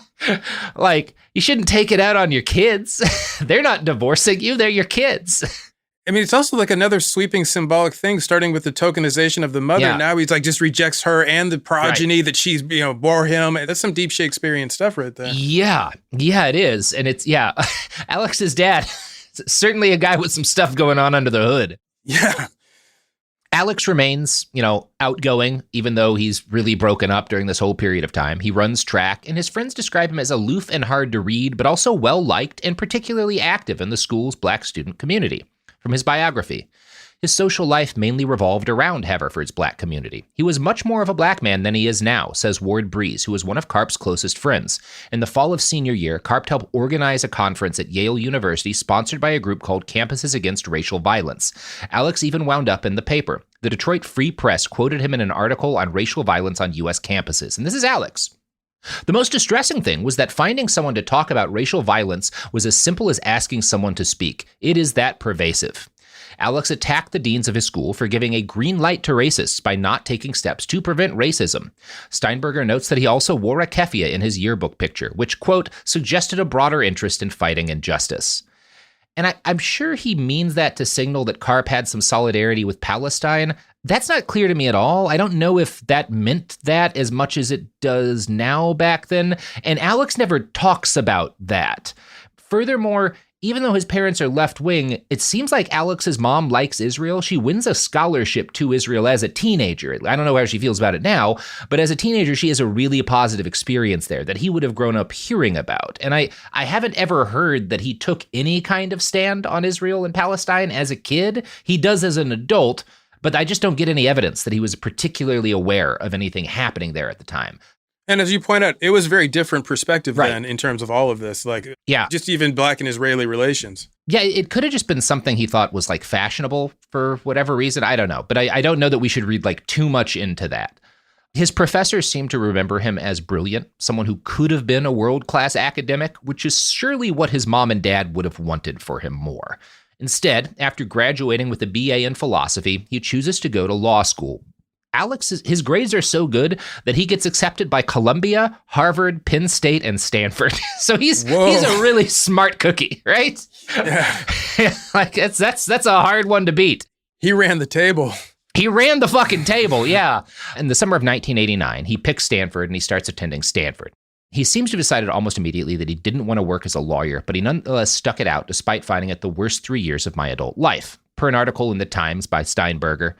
Like, you shouldn't take it out on your kids. They're not divorcing you. They're your kids. I mean, it's also like another sweeping symbolic thing, starting with the tokenization of the mother. Yeah. Now he's like just rejects her and the progeny that she's, bore him. That's some deep Shakespearean stuff right there. Yeah, it is. And it's, Alex's dad, certainly a guy with some stuff going on under the hood. Yeah. Alex remains, outgoing, even though he's really broken up during this whole period of time. He runs track, and his friends describe him as aloof and hard to read, but also well-liked and particularly active in the school's Black student community. From his biography, his social life mainly revolved around Haverford's Black community. He was much more of a Black man than he is now, says Ward Breeze, who was one of Karp's closest friends. In the fall of senior year, Karp helped organize a conference at Yale University sponsored by a group called Campuses Against Racial Violence. Alex even wound up in the paper. The Detroit Free Press quoted him in an article on racial violence on U.S. campuses. And this is Alex. The most distressing thing was that finding someone to talk about racial violence was as simple as asking someone to speak. It is that pervasive. Alex attacked the deans of his school for giving a green light to racists by not taking steps to prevent racism. Steinberger notes that he also wore a keffiyeh in his yearbook picture, which, quote, suggested a broader interest in fighting injustice. And I'm sure he means that to signal that Karp had some solidarity with Palestine. That's not clear to me at all. I don't know if that meant that as much as it does now back then. And Alex never talks about that. Furthermore, even though his parents are left-wing, it seems like Alex's mom likes Israel. She wins a scholarship to Israel as a teenager. I don't know how she feels about it now, but as a teenager, she has a really positive experience there that he would have grown up hearing about. And I haven't ever heard that he took any kind of stand on Israel and Palestine as a kid. He does as an adult, but I just don't get any evidence that he was particularly aware of anything happening there at the time. And as you point out, it was a very different perspective then in terms of all of this, just even Black and Israeli relations. Yeah, it could have just been something he thought was fashionable for whatever reason. I don't know. But I don't know that we should read too much into that. His professors seem to remember him as brilliant, someone who could have been a world-class academic, which is surely what his mom and dad would have wanted for him more. Instead, after graduating with a BA in philosophy, he chooses to go to law school. His grades are so good that he gets accepted by Columbia, Harvard, Penn State, and Stanford. So he's a really smart cookie, right? Yeah. That's a hard one to beat. He ran the table. He ran the fucking table, yeah. In the summer of 1989, he picks Stanford and he starts attending Stanford. He seems to have decided almost immediately that he didn't want to work as a lawyer, but he nonetheless stuck it out despite finding it the worst 3 years of my adult life. Per an article in the Times by Steinberger,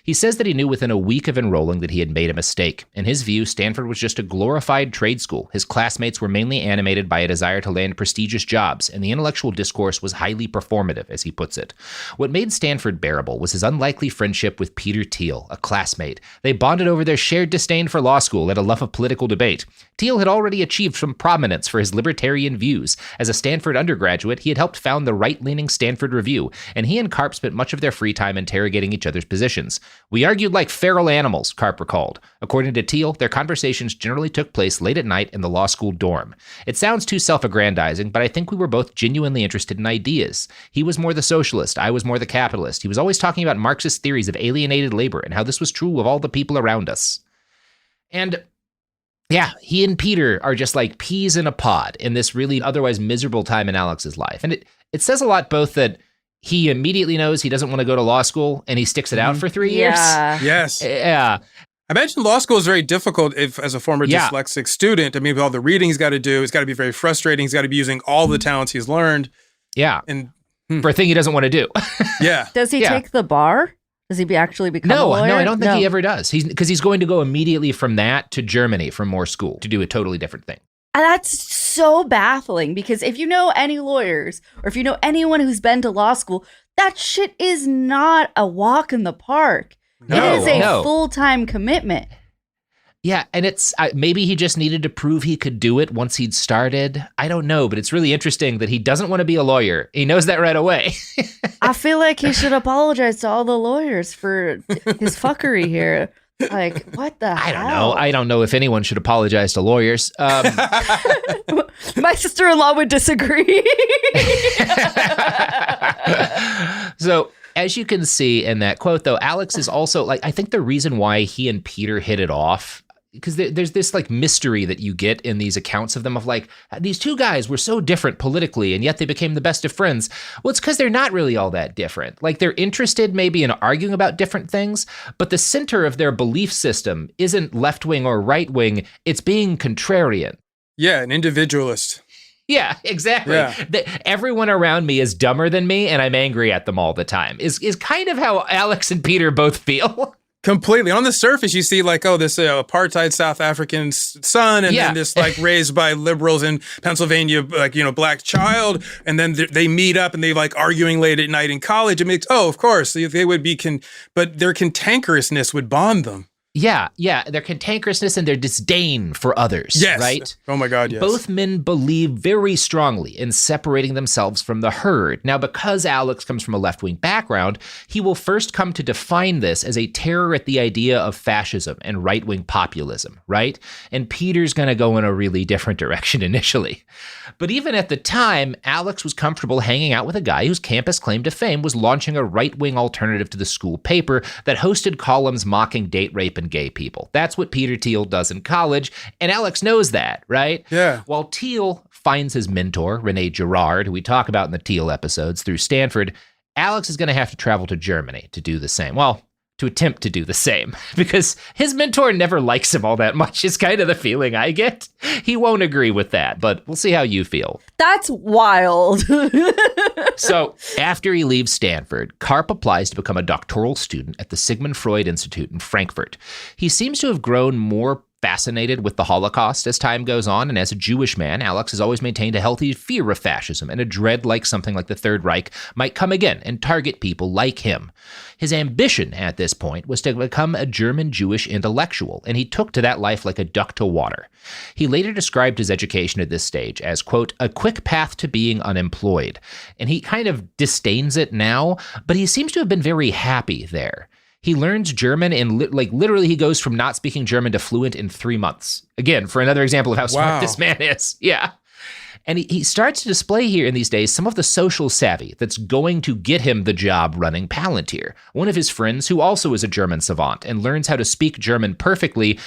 he says that he knew within a week of enrolling that he had made a mistake. In his view, Stanford was just a glorified trade school. His classmates were mainly animated by a desire to land prestigious jobs, and the intellectual discourse was highly performative, as he puts it. What made Stanford bearable was his unlikely friendship with Peter Thiel, a classmate. They bonded over their shared disdain for law school and a love of political debate. Thiel had already achieved some prominence for his libertarian views. As a Stanford undergraduate, he had helped found the right-leaning Stanford Review, and he and Karp spent much of their free time interrogating each other's positions. We argued like feral animals, Karp recalled. According to Thiel, their conversations generally took place late at night in the law school dorm. It sounds too self-aggrandizing, but I think we were both genuinely interested in ideas. He was more the socialist, I was more the capitalist. He was always talking about Marxist theories of alienated labor and how this was true of all the people around us. And yeah, he and Peter are just like peas in a pod in this really otherwise miserable time in Alex's life. And it says a lot both that he immediately knows he doesn't want to go to law school and he sticks it out for 3 years. Yes. Yeah. I imagine law school is very difficult as a former dyslexic student. I mean, with all the reading he's got to do, it's got to be very frustrating. He's got to be using all the talents he's learned. Yeah. And for a thing he doesn't want to do. Yeah. Does he take the bar? Does he actually become a lawyer? No, I don't think he ever does. Because he's going to go immediately from that to Germany for more school to do a totally different thing. And that's so baffling because if you know any lawyers or if you know anyone who's been to law school, that shit is not a walk in the park. It is a full-time commitment. Yeah, and it's maybe he just needed to prove he could do it once he'd started. I don't know, but it's really interesting that he doesn't want to be a lawyer. He knows that right away. I feel like he should apologize to all the lawyers for his fuckery here. Like, what the hell? I don't know. I don't know if anyone should apologize to lawyers. My sister-in-law would disagree. So, as you can see in that quote, though, Alex is also like, I think the reason why he and Peter hit it off, because there's this like mystery that you get in these accounts of them of like, these two guys were so different politically and yet they became the best of friends. Well, it's because they're not really all that different. Like they're interested maybe in arguing about different things, but the center of their belief system isn't left wing or right wing. It's being contrarian. Yeah, an individualist. Yeah, exactly. Yeah. Everyone around me is dumber than me and I'm angry at them all the time is kind of how Alex and Peter both feel. Completely. On the surface, you see like, oh, this apartheid South African son, and then this like raised by liberals in Pennsylvania, like, you know, black child. And then they meet up and they like arguing late at night in college. It makes, of course, they would be, but their cantankerousness would bond them. Yeah, their cantankerousness and their disdain for others, right? Oh my God, yes. Both men believe very strongly in separating themselves from the herd. Now, because Alex comes from a left-wing background, he will first come to define this as a terror at the idea of fascism and right-wing populism, right? And Peter's going to go in a really different direction initially. But even at the time, Alex was comfortable hanging out with a guy whose campus claim to fame was launching a right-wing alternative to the school paper that hosted columns mocking date rape and gay people. That's what Peter Thiel does in college, and Alex knows that, right? Yeah. While Thiel finds his mentor, Rene Girard, who we talk about in the Thiel episodes, through Stanford, Alex is going to have to travel to Germany to do the same. Well, to attempt to do the same, because his mentor never likes him all that much is kind of the feeling I get. He won't agree with that, but we'll see how you feel. That's wild. So after he leaves Stanford, Karp applies to become a doctoral student at the Sigmund Freud Institute in Frankfurt. He seems to have grown more fascinated with the Holocaust as time goes on, and as a Jewish man, Alex has always maintained a healthy fear of fascism and a dread like something like the Third Reich might come again and target people like him. His ambition at this point was to become a German Jewish intellectual, and he took to that life like a duck to water. He later described his education at this stage as, quote, a quick path to being unemployed, and he kind of disdains it now, but he seems to have been very happy there. He learns German and literally he goes from not speaking German to fluent in 3 months. Again, for another example of how smart this man is. Yeah. And he starts to display here in these days some of the social savvy that's going to get him the job running Palantir. One of his friends, who also is a German savant and learns how to speak German perfectly,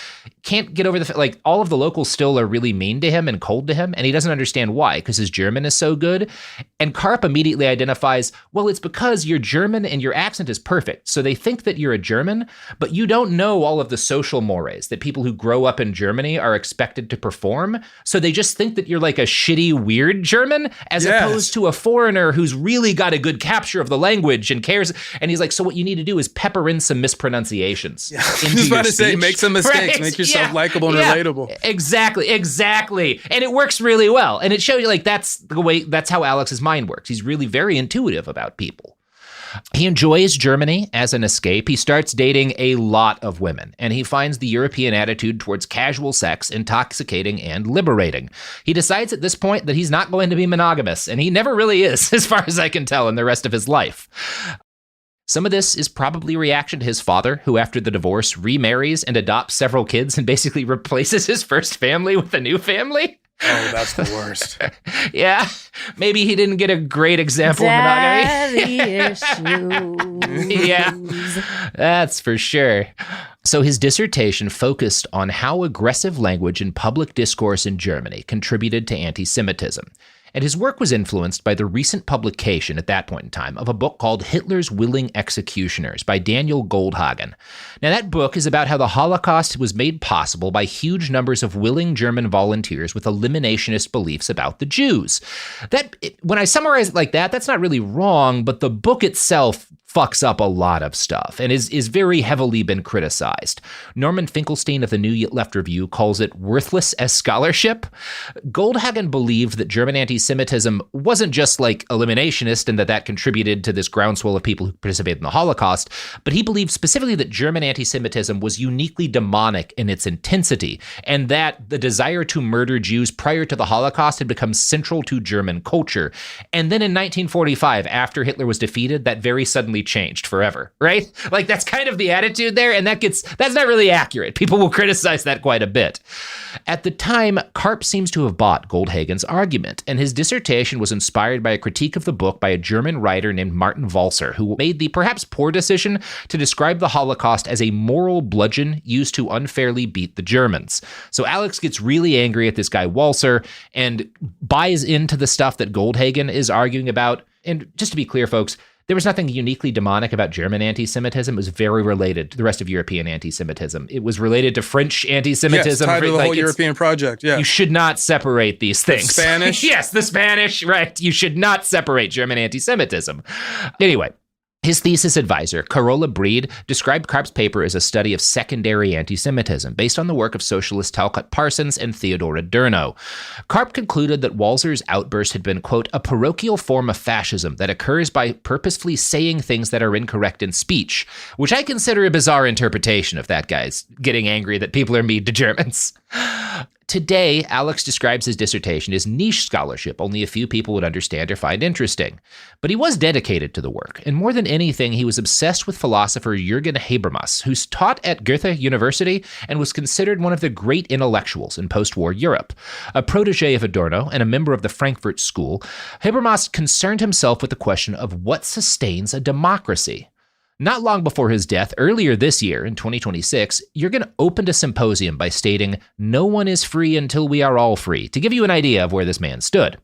can't get over the like all of the locals still are really mean to him and cold to him, and he doesn't understand why, because his German is so good. And Karp immediately identifies, well, it's because you're German and your accent is perfect. So they think that you're a German, but you don't know all of the social mores that people who grow up in Germany are expected to perform. So they just think that you're like a shitty, weird German, as opposed to a foreigner who's really got a good capture of the language and cares. And he's like, so what you need to do is pepper in some mispronunciations. Yeah. I was about to say, make some mistakes, make yourself likable and relatable. Exactly. And it works really well. And it shows you like that's how Alex's mind works. He's really very intuitive about people. He enjoys Germany as an escape. He starts dating a lot of women, and he finds the European attitude towards casual sex intoxicating and liberating. He decides at this point that he's not going to be monogamous, and he never really is, as far as I can tell, in the rest of his life. Some of this is probably a reaction to his father, who after the divorce remarries and adopts several kids and basically replaces his first family with a new family. Oh, that's the worst. Yeah, maybe he didn't get a great example of monogamy. Yeah, that's for sure. So his dissertation focused on how aggressive language and public discourse in Germany contributed to anti-Semitism. And his work was influenced by the recent publication at that point in time of a book called Hitler's Willing Executioners by Daniel Goldhagen. Now, that book is about how the Holocaust was made possible by huge numbers of willing German volunteers with eliminationist beliefs about the Jews. When I summarize it like that, that's not really wrong, but the book itself fucks up a lot of stuff and is very heavily been criticized. Norman Finkelstein of the New Left Review calls it worthless as scholarship. Goldhagen believed that German anti-Semitism wasn't just like eliminationist and that contributed to this groundswell of people who participated in the Holocaust, but he believed specifically that German anti-Semitism was uniquely demonic in its intensity, and that the desire to murder Jews prior to the Holocaust had become central to German culture. And then in 1945, after Hitler was defeated, that very suddenly changed forever, right? Like, that's kind of the attitude there, and that's not really accurate. People will criticize that quite a bit. At the time, Karp seems to have bought Goldhagen's argument, and his dissertation was inspired by a critique of the book by a German writer named Martin Walser, who made the perhaps poor decision to describe the Holocaust as a moral bludgeon used to unfairly beat the Germans. So Alex gets really angry at this guy Walser and buys into the stuff that Goldhagen is arguing about. And just to be clear, folks, there was nothing uniquely demonic about German anti-Semitism. It was very related to the rest of European anti-Semitism. It was related to French anti-Semitism. Yes, tied to the whole European project, yeah. You should not separate these things. The Spanish? Yes, the Spanish, right. You should not separate German anti-Semitism. Anyway, his thesis advisor, Carola Breed, described Karp's paper as a study of secondary anti-Semitism based on the work of socialist Talcott Parsons and Theodor Adorno. Karp concluded that Walser's outburst had been, quote, a parochial form of fascism that occurs by purposefully saying things that are incorrect in speech, which I consider a bizarre interpretation of that guy's getting angry that people are mean to Germans. Today, Alex describes his dissertation as niche scholarship only a few people would understand or find interesting. But he was dedicated to the work, and more than anything, he was obsessed with philosopher Jürgen Habermas, who's taught at Goethe University and was considered one of the great intellectuals in post-war Europe. A protege of Adorno and a member of the Frankfurt School, Habermas concerned himself with the question of what sustains a democracy. Not long before his death, earlier this year, in 2026, Jürgen opened a symposium by stating, "No one is free until we are all free," to give you an idea of where this man stood.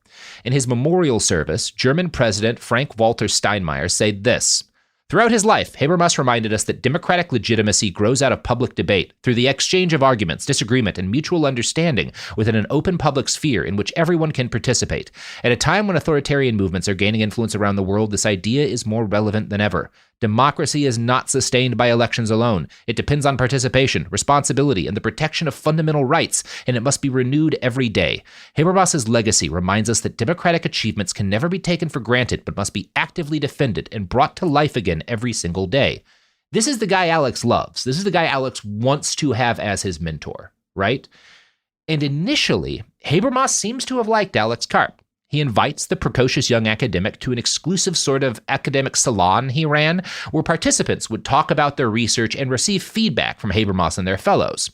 In his memorial service, German President Frank-Walter Steinmeier said this: "Throughout his life, Habermas reminded us that democratic legitimacy grows out of public debate, through the exchange of arguments, disagreement, and mutual understanding within an open public sphere in which everyone can participate. At a time when authoritarian movements are gaining influence around the world, this idea is more relevant than ever. Democracy is not sustained by elections alone. It depends on participation, responsibility, and the protection of fundamental rights, and it must be renewed every day. Habermas's legacy reminds us that democratic achievements can never be taken for granted, but must be actively defended and brought to life again every single day." This is the guy Alex loves. This is the guy Alex wants to have as his mentor, right? And initially, Habermas seems to have liked Alex Karp. He invites the precocious young academic to an exclusive sort of academic salon he ran, where participants would talk about their research and receive feedback from Habermas and their fellows.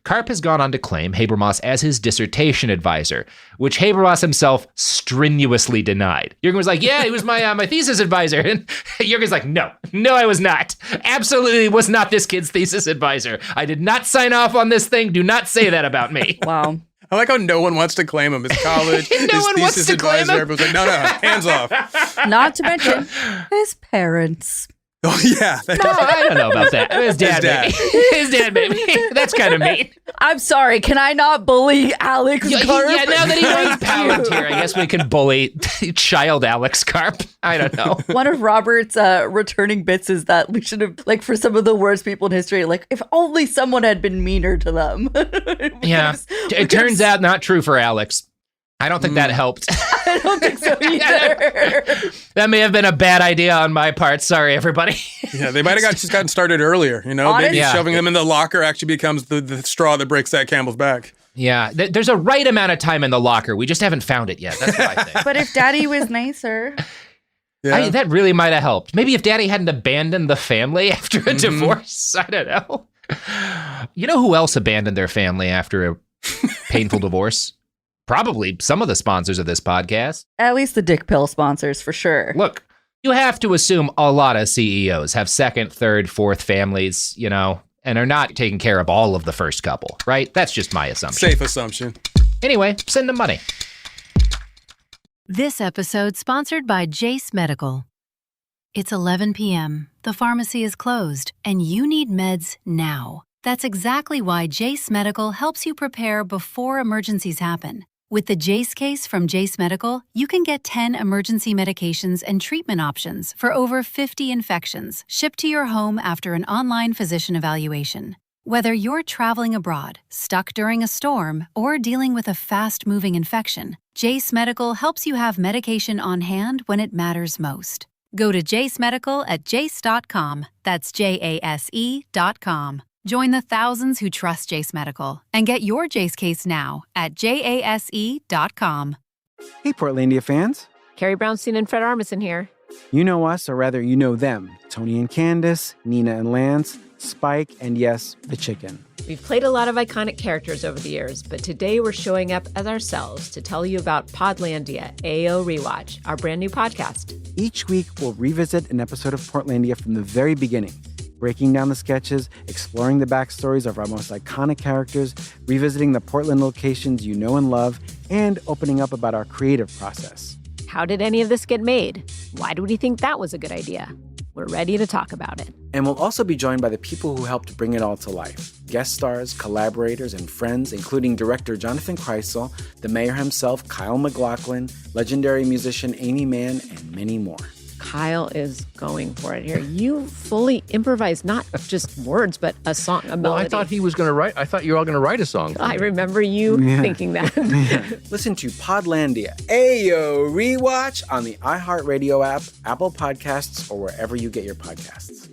Karp has gone on to claim Habermas as his dissertation advisor, which Habermas himself strenuously denied. Jürgen was like, "Yeah, he was my thesis advisor." And Jürgen's like, no, I was not. Absolutely was not this kid's thesis advisor. I did not sign off on this thing. Do not say that about me. Wow. I like how no one wants to claim him. His college, his thesis advisor, everyone's like, no, hands off. Not to mention his parents. Oh, yeah. No, I don't know about that. His dad. His dad, maybe. That's kind of mean. I'm sorry. Can I not bully Alex Karp? Yeah, now that he runs Palantir, I guess we can bully child Alex Karp. I don't know. One of Robert's returning bits is that we should have, like, for some of the worst people in history, like, if only someone had been meaner to them. Yeah. It turns out not true for Alex. I don't think that helped. I don't think so either. That may have been a bad idea on my part. Sorry, everybody. Yeah, they might have just gotten started earlier. You know, maybe shoving them in the locker actually becomes the straw that breaks that camel's back. Yeah, there's a right amount of time in the locker. We just haven't found it yet. That's what I think. But if Daddy was nicer. Yeah. That really might have helped. Maybe if Daddy hadn't abandoned the family after a divorce. I don't know. You know who else abandoned their family after a painful divorce? Probably some of the sponsors of this podcast. At least the dick pill sponsors, for sure. Look, you have to assume a lot of CEOs have second, third, fourth families, you know, and are not taking care of all of the first couple, right? That's just my assumption. Safe assumption. Anyway, send them money. This episode sponsored by Jace Medical. It's 11 p.m. The pharmacy is closed, and you need meds now. That's exactly why Jace Medical helps you prepare before emergencies happen. With the Jace case from Jace Medical, you can get 10 emergency medications and treatment options for over 50 infections shipped to your home after an online physician evaluation. Whether you're traveling abroad, stuck during a storm, or dealing with a fast-moving infection, Jace Medical helps you have medication on hand when it matters most. Go to Jace Medical at jace.com. That's JASE.com. Join the thousands who trust Jace Medical and get your Jace case now at JASE.com. Hey, Portlandia fans. Carrie Brownstein and Fred Armisen here. You know us, or rather, you know them. Tony and Candace, Nina and Lance, Spike, and yes, the chicken. We've played a lot of iconic characters over the years, but today we're showing up as ourselves to tell you about Podlandia, AO Rewatch, our brand new podcast. Each week, we'll revisit an episode of Portlandia from the very beginning, breaking down the sketches, exploring the backstories of our most iconic characters, revisiting the Portland locations you know and love, and opening up about our creative process. How did any of this get made? Why do we think that was a good idea? We're ready to talk about it. And we'll also be joined by the people who helped bring it all to life. Guest stars, collaborators, and friends, including director Jonathan Kreisel, the mayor himself, Kyle MacLachlan, legendary musician Amy Mann, and many more. Kyle is going for it here. You fully improvised not just words, but a song, a melody. Well, I thought he was going to write. I thought you were all going to write a song. I remember you thinking that. Listen to Podlandia, Ayo Rewatch on the iHeartRadio app, Apple Podcasts, or wherever you get your podcasts.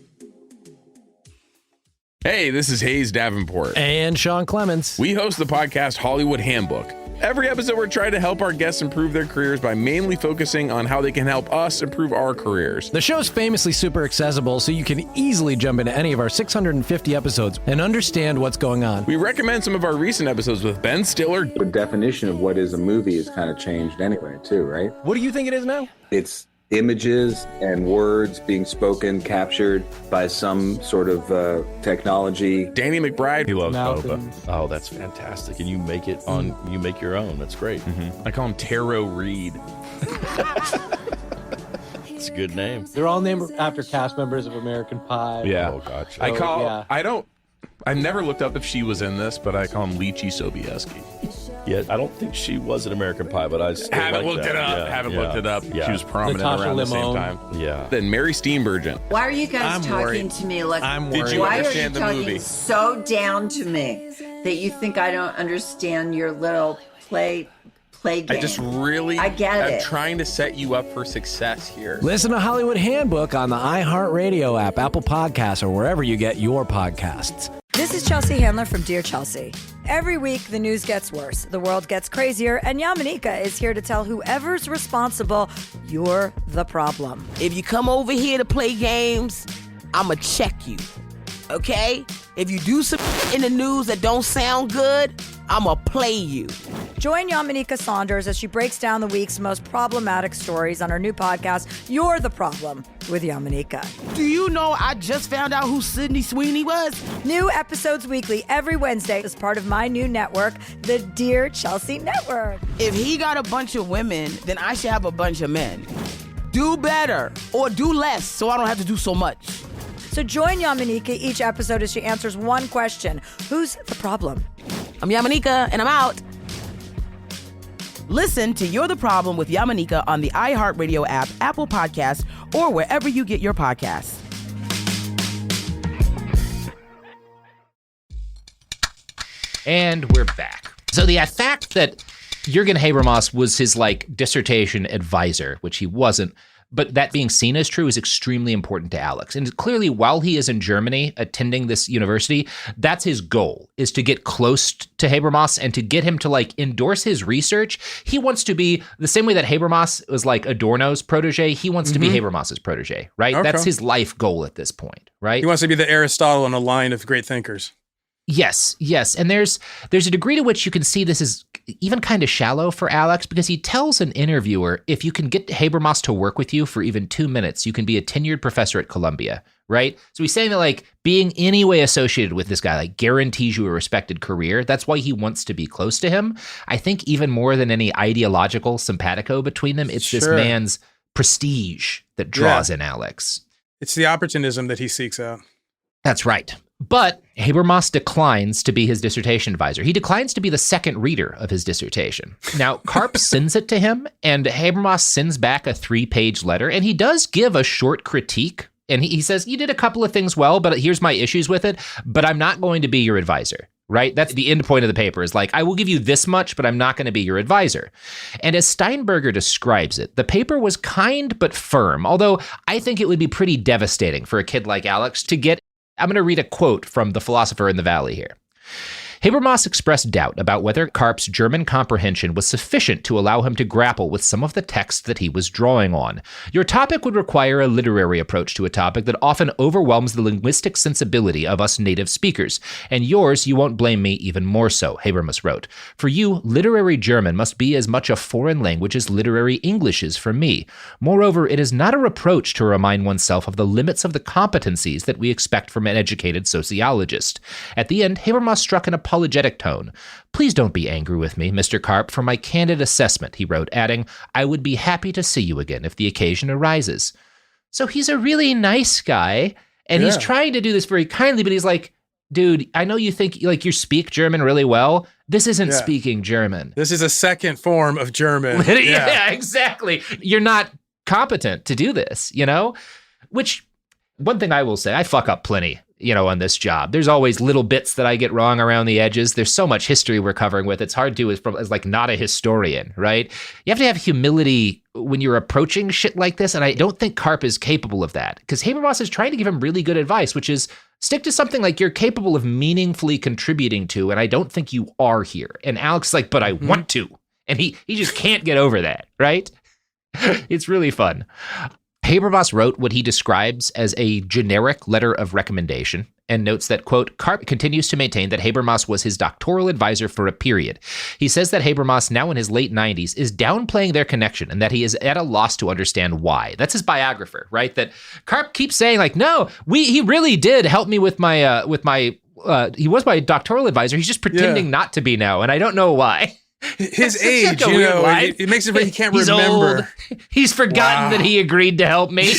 Hey, this is Hayes Davenport. And Sean Clements. We host the podcast Hollywood Handbook. Every episode, we're trying to help our guests improve their careers by mainly focusing on how they can help us improve our careers. The show's famously super accessible, so you can easily jump into any of our 650 episodes and understand what's going on. We recommend some of our recent episodes with Ben Stiller. The definition of what is a movie has kind of changed anyway, too, right? What do you think it is now? It's images and words being spoken, captured by some sort of technology. Danny McBride. He loves Mountains. boba. Oh, that's fantastic. And you make it on, you make your own. That's great. I call him Taro Reed. It's a good name. They're all named after cast members of American Pie. Yeah. Oh, gotcha. I've never looked up if she was in this, but I call him Lychee Sobieski. Yeah, I don't think she was in American Pie, but I still Haven't looked it up. Yeah. She was prominent Natasha around the Limon. same time. Yeah. Then Mary Steenburgen. Why are you guys I'm talking worried. to me like? I'm worried. Did you Why are you understand the talking movie? so down to me that you think I don't understand your little play game? I just really, I get I'm it. trying to set you up for success here. Listen to Hollywood Handbook on the iHeartRadio app, Apple Podcasts, or wherever you get your podcasts. This is Chelsea Handler from Dear Chelsea. Every week, the news gets worse, the world gets crazier, and Yamanika is here to tell whoever's responsible, you're the problem. If you come over here to play games, I'ma check you, okay? If you do some in the news that don't sound good, I'ma play you. Join Yamanika Saunders as she breaks down the week's most problematic stories on her new podcast, You're the Problem, with Yamanika. Do you know I just found out who Sydney Sweeney was? New episodes weekly every Wednesday as part of my new network, the Dear Chelsea Network. If he got a bunch of women, then I should have a bunch of men. Do better or do less so I don't have to do so much. So join Yamanika each episode as she answers one question. Who's the problem? I'm Yamanika, and I'm out. Listen to You're the Problem with Yamanika on the iHeartRadio app, Apple Podcasts, or wherever you get your podcasts. And we're back. So the fact that Jürgen Habermas was his dissertation advisor, which he wasn't, but that being seen as true is extremely important to Alex. And clearly, while he is in Germany attending this university, that's his goal, is to get close to Habermas and to get him to endorse his research. He wants to be the same way that Habermas was Adorno's protege. He wants to be Habermas's protege, right? Okay. That's his life goal at this point, right? He wants to be the Aristotle in a line of great thinkers. Yes. And there's a degree to which you can see this is even kind of shallow for Alex, because he tells an interviewer, if you can get Habermas to work with you for even 2 minutes, you can be a tenured professor at Columbia, right? So he's saying that being any way associated with this guy guarantees you a respected career. That's why he wants to be close to him. I think even more than any ideological simpatico between them, it's this man's prestige that draws in Alex. It's the opportunism that he seeks out. That's right. But Habermas declines to be his dissertation advisor. He declines to be the second reader of his dissertation. Now, Karp sends it to him, and Habermas sends back a 3-page letter, and he does give a short critique. And he says, you did a couple of things well, but here's my issues with it, but I'm not going to be your advisor, right? That's the end point of the paper is like, I will give you this much, but I'm not going to be your advisor. And as Steinberger describes it, the paper was kind but firm, although I think it would be pretty devastating for a kid like Alex to get. I'm going to read a quote from The Philosopher in the Valley here. Habermas expressed doubt about whether Karp's German comprehension was sufficient to allow him to grapple with some of the texts that he was drawing on. Your topic would require a literary approach to a topic that often overwhelms the linguistic sensibility of us native speakers, and yours, you won't blame me, even more so, Habermas wrote. For you, literary German must be as much a foreign language as literary English is for me. Moreover, it is not a reproach to remind oneself of the limits of the competencies that we expect from an educated sociologist. At the end, Habermas struck an apologetic tone. Please don't be angry with me, Mr. Karp, for my candid assessment, he wrote, adding, I would be happy to see you again if the occasion arises. So he's a really nice guy, and he's trying to do this very kindly, but he's like, dude, I know you think like you speak German really well. This isn't speaking German. This is a second form of German. Yeah, exactly. You're not competent to do this, you know? Which, one thing I will say, I fuck up plenty, you know, on this job. There's always little bits that I get wrong around the edges. There's so much history we're covering with. It's hard to, as like not a historian, right? You have to have humility when you're approaching shit like this. And I don't think Karp is capable of that, because Habermas is trying to give him really good advice, which is stick to something like you're capable of meaningfully contributing to. And I don't think you are here. And Alex is like, but I want to. And he just can't get over that, right? It's really fun. Habermas wrote what he describes as a generic letter of recommendation and notes that, quote, Karp continues to maintain that Habermas was his doctoral advisor for a period. He says that Habermas, now in his late 90s, is downplaying their connection and that he is at a loss to understand why. That's his biographer, right? That Karp keeps saying, like, no, he really did help me with my he was my doctoral advisor. He's just pretending not to be now, and I don't know why. His age, you know, it makes it he can't remember. Old. He's forgotten that he agreed to help me.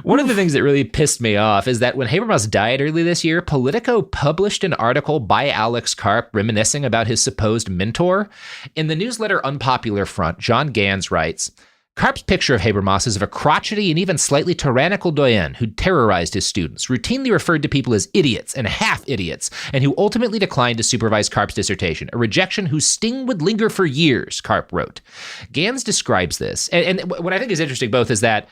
One of the things that really pissed me off is that when Habermas died early this year, Politico published an article by Alex Karp reminiscing about his supposed mentor. In the newsletter Unpopular Front, John Gans writes, Karp's picture of Habermas is of a crotchety and even slightly tyrannical doyen who terrorized his students, routinely referred to people as idiots and half-idiots, and who ultimately declined to supervise Karp's dissertation, a rejection whose sting would linger for years, Karp wrote. Gans describes this, and what I think is interesting both is that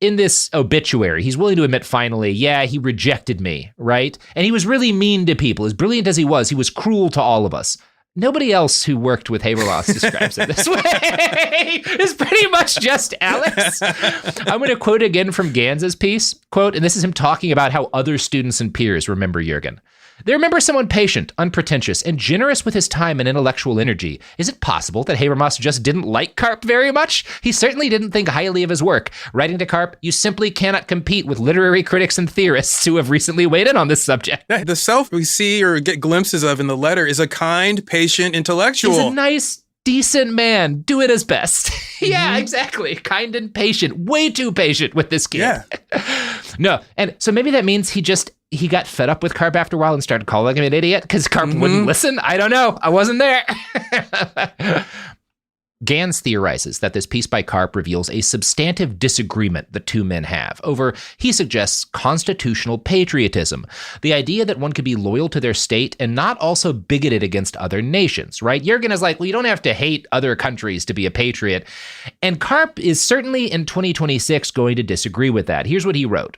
in this obituary, he's willing to admit finally, yeah, he rejected me, right? And he was really mean to people. As brilliant as he was cruel to all of us. Nobody else who worked with Habermas describes it this way. It's pretty much just Alex. I'm going to quote again from Gans's piece, quote, and this is him talking about how other students and peers remember Jürgen. They remember someone patient, unpretentious, and generous with his time and intellectual energy. Is it possible that Habermas just didn't like Karp very much? He certainly didn't think highly of his work. Writing to Karp, you simply cannot compete with literary critics and theorists who have recently weighed in on this subject. The self we see or get glimpses of in the letter is a kind, patient intellectual. He's a nice, decent man. Do it his best. Yeah, exactly. Kind and patient. Way too patient with this kid. Yeah. No, and so maybe that means he got fed up with Karp after a while and started calling him an idiot because Karp wouldn't listen. I don't know. I wasn't there. Gans theorizes that this piece by Karp reveals a substantive disagreement the two men have over, he suggests, constitutional patriotism, the idea that one could be loyal to their state and not also bigoted against other nations, right? Jürgen is like, well, you don't have to hate other countries to be a patriot. And Karp is certainly in 2026 going to disagree with that. Here's what he wrote.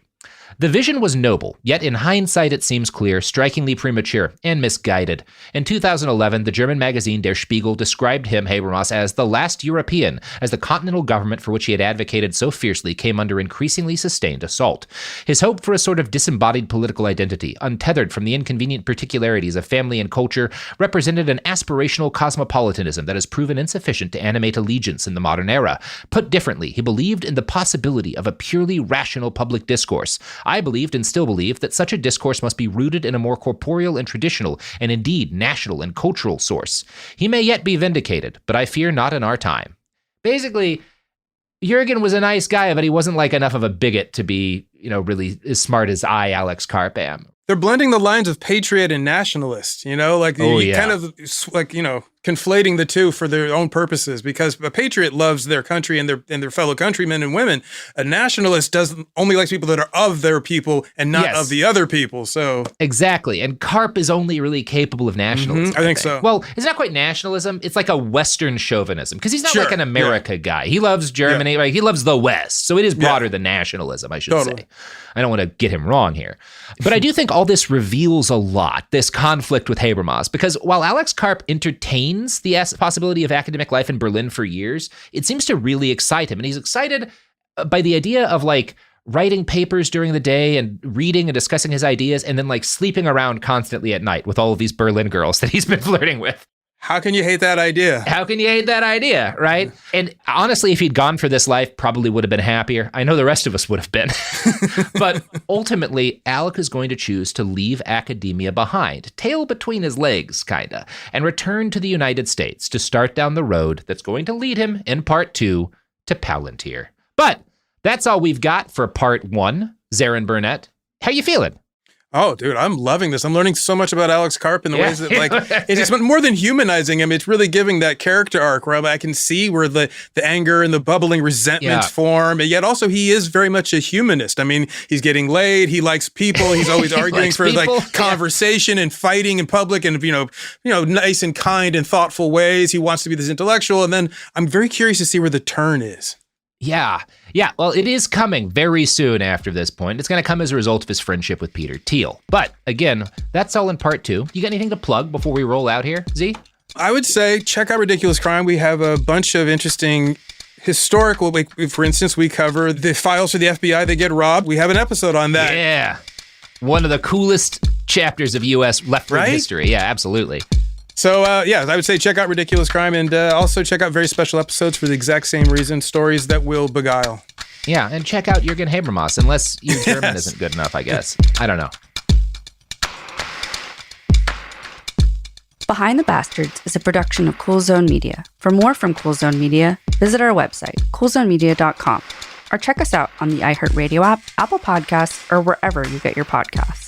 The vision was noble, yet in hindsight it seems clear, strikingly premature, and misguided. In 2011, the German magazine Der Spiegel described him, Habermas, as the last European, as the continental government for which he had advocated so fiercely came under increasingly sustained assault. His hope for a sort of disembodied political identity, untethered from the inconvenient particularities of family and culture, represented an aspirational cosmopolitanism that has proven insufficient to animate allegiance in the modern era. Put differently, he believed in the possibility of a purely rational public discourse. I believed and still believe that such a discourse must be rooted in a more corporeal and traditional, and indeed national and cultural source. He may yet be vindicated, but I fear not in our time. Basically, Jurgen was a nice guy, but he wasn't like enough of a bigot to be, really as smart as I, Alex Karp, am. They're blending the lines of patriot and nationalist, kind of like, conflating the two for their own purposes, because a patriot loves their country and their fellow countrymen and women. A nationalist only likes people that are of their people and not of the other people. So exactly. And Karp is only really capable of nationalism. I think so. Well, it's not quite nationalism. It's like a Western chauvinism, because he's not like an America guy. He loves Germany. Right? He loves the West. So it is broader than nationalism, I should say. I don't want to get him wrong here. But I do think all this reveals a lot, this conflict with Habermas, because while Alex Karp entertains the possibility of academic life in Berlin for years, it seems to really excite him. And he's excited by the idea of like writing papers during the day and reading and discussing his ideas, and then like sleeping around constantly at night with all of these Berlin girls that he's been flirting with. How can you hate that idea? How can you hate that idea, right? And honestly, if he'd gone for this life, probably would have been happier. I know the rest of us would have been. But ultimately, Alec is going to choose to leave academia behind, tail between his legs, kinda, and return to the United States to start down the road that's going to lead him, in part 2, to Palantir. But that's all we've got for part 1. Zarin Burnett, how you feeling? Oh, dude, I'm loving this. I'm learning so much about Alex Karp in the ways that, like, it's just more than humanizing him. It's really giving that character arc where I can see where the anger and the bubbling resentments form. And yet also he is very much a humanist. I mean, he's getting laid. He likes people. He's always arguing for like conversation and fighting in public and, nice and kind and thoughtful ways. He wants to be this intellectual. And then I'm very curious to see where the turn is. Yeah. Well, it is coming very soon after this point. It's going to come as a result of his friendship with Peter Thiel. But again, that's all in part 2. You got anything to plug before we roll out here, Z? I would say check out Ridiculous Crime. We have a bunch of interesting historical, for instance, we cover the files for the FBI that get robbed. We have an episode on that. Yeah. One of the coolest chapters of U.S. left-wing history. Yeah, absolutely. So, I would say check out Ridiculous Crime and also check out very special episodes for the exact same reason, stories that will beguile. Yeah, and check out Jürgen Habermas, unless your German isn't good enough, I guess. I don't know. Behind the Bastards is a production of Cool Zone Media. For more from Cool Zone Media, visit our website, coolzonemedia.com, or check us out on the iHeartRadio app, Apple Podcasts, or wherever you get your podcasts.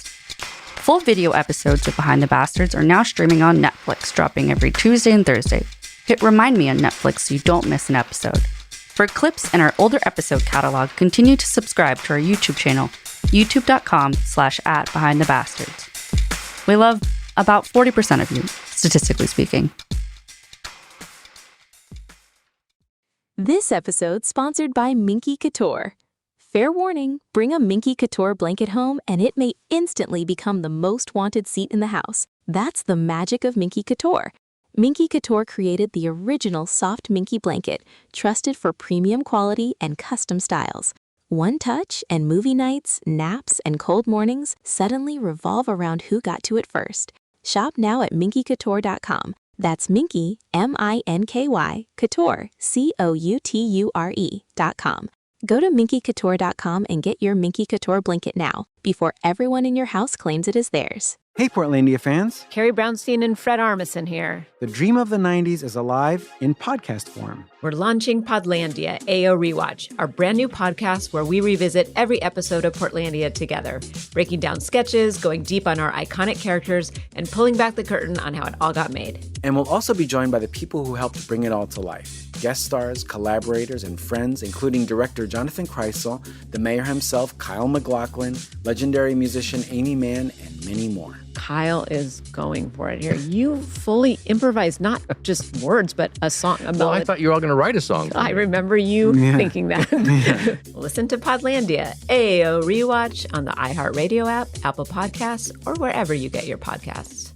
Full video episodes of Behind the Bastards are now streaming on Netflix, dropping every Tuesday and Thursday. Hit Remind Me on Netflix so you don't miss an episode. For clips and our older episode catalog, continue to subscribe to our YouTube channel, youtube.com/@BehindTheBastards. We love about 40% of you, statistically speaking. This episode sponsored by Minky Couture. Fair warning, bring a Minky Couture blanket home and it may instantly become the most wanted seat in the house. That's the magic of Minky Couture. Minky Couture created the original soft Minky blanket, trusted for premium quality and custom styles. One touch and movie nights, naps, and cold mornings suddenly revolve around who got to it first. Shop now at minkycouture.com. That's Minky, M-I-N-K-Y, Couture, C-O-U-T-U-R-E.com. Go to minkycouture.com and get your Minky Couture blanket now, before everyone in your house claims it is theirs. Hey, Portlandia fans. Carrie Brownstein and Fred Armisen here. The dream of the 90s is alive in podcast form. We're launching Podlandia, AO Rewatch, our brand new podcast where we revisit every episode of Portlandia together, breaking down sketches, going deep on our iconic characters, and pulling back the curtain on how it all got made. And we'll also be joined by the people who helped bring it all to life. Guest stars, collaborators, and friends, including director Jonathan Kreisel, the mayor himself, Kyle MacLachlan, legendary musician Amy Mann, and many more. Kyle is going for it here. You fully improvised not just words, but a song. Well, I thought you were all going to write a song. I remember you thinking that. Listen to Podlandia, AO Rewatch on the iHeartRadio app, Apple Podcasts, or wherever you get your podcasts.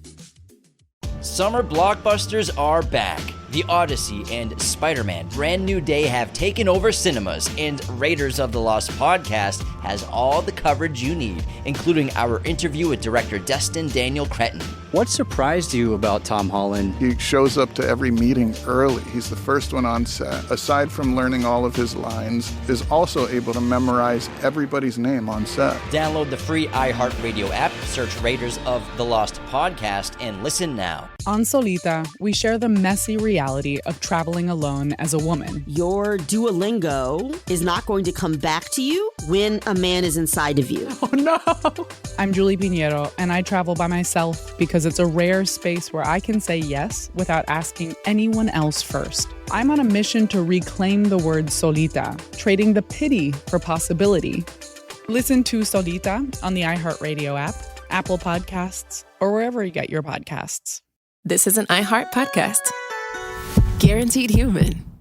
Summer blockbusters are back. The Odyssey and Spider-Man Brand New Day have taken over cinemas, and Raiders of the Lost podcast has all the coverage you need, including our interview with director Destin Daniel Cretton. What surprised you about Tom Holland? He shows up to every meeting early. He's the first one on set. Aside from learning all of his lines, is also able to memorize everybody's name on set. Download the free iHeartRadio app, search Raiders of the Lost podcast, and listen now. On Solita, we share the messy reality of traveling alone as a woman. Your Duolingo is not going to come back to you when a man is inside of you. Oh no! I'm Julie Pinheiro, and I travel by myself because it's a rare space where I can say yes without asking anyone else first. I'm on a mission to reclaim the word solita, trading the pity for possibility. Listen to Solita on the iHeartRadio app, Apple Podcasts, or wherever you get your podcasts. This is an iHeart podcast. Guaranteed Human.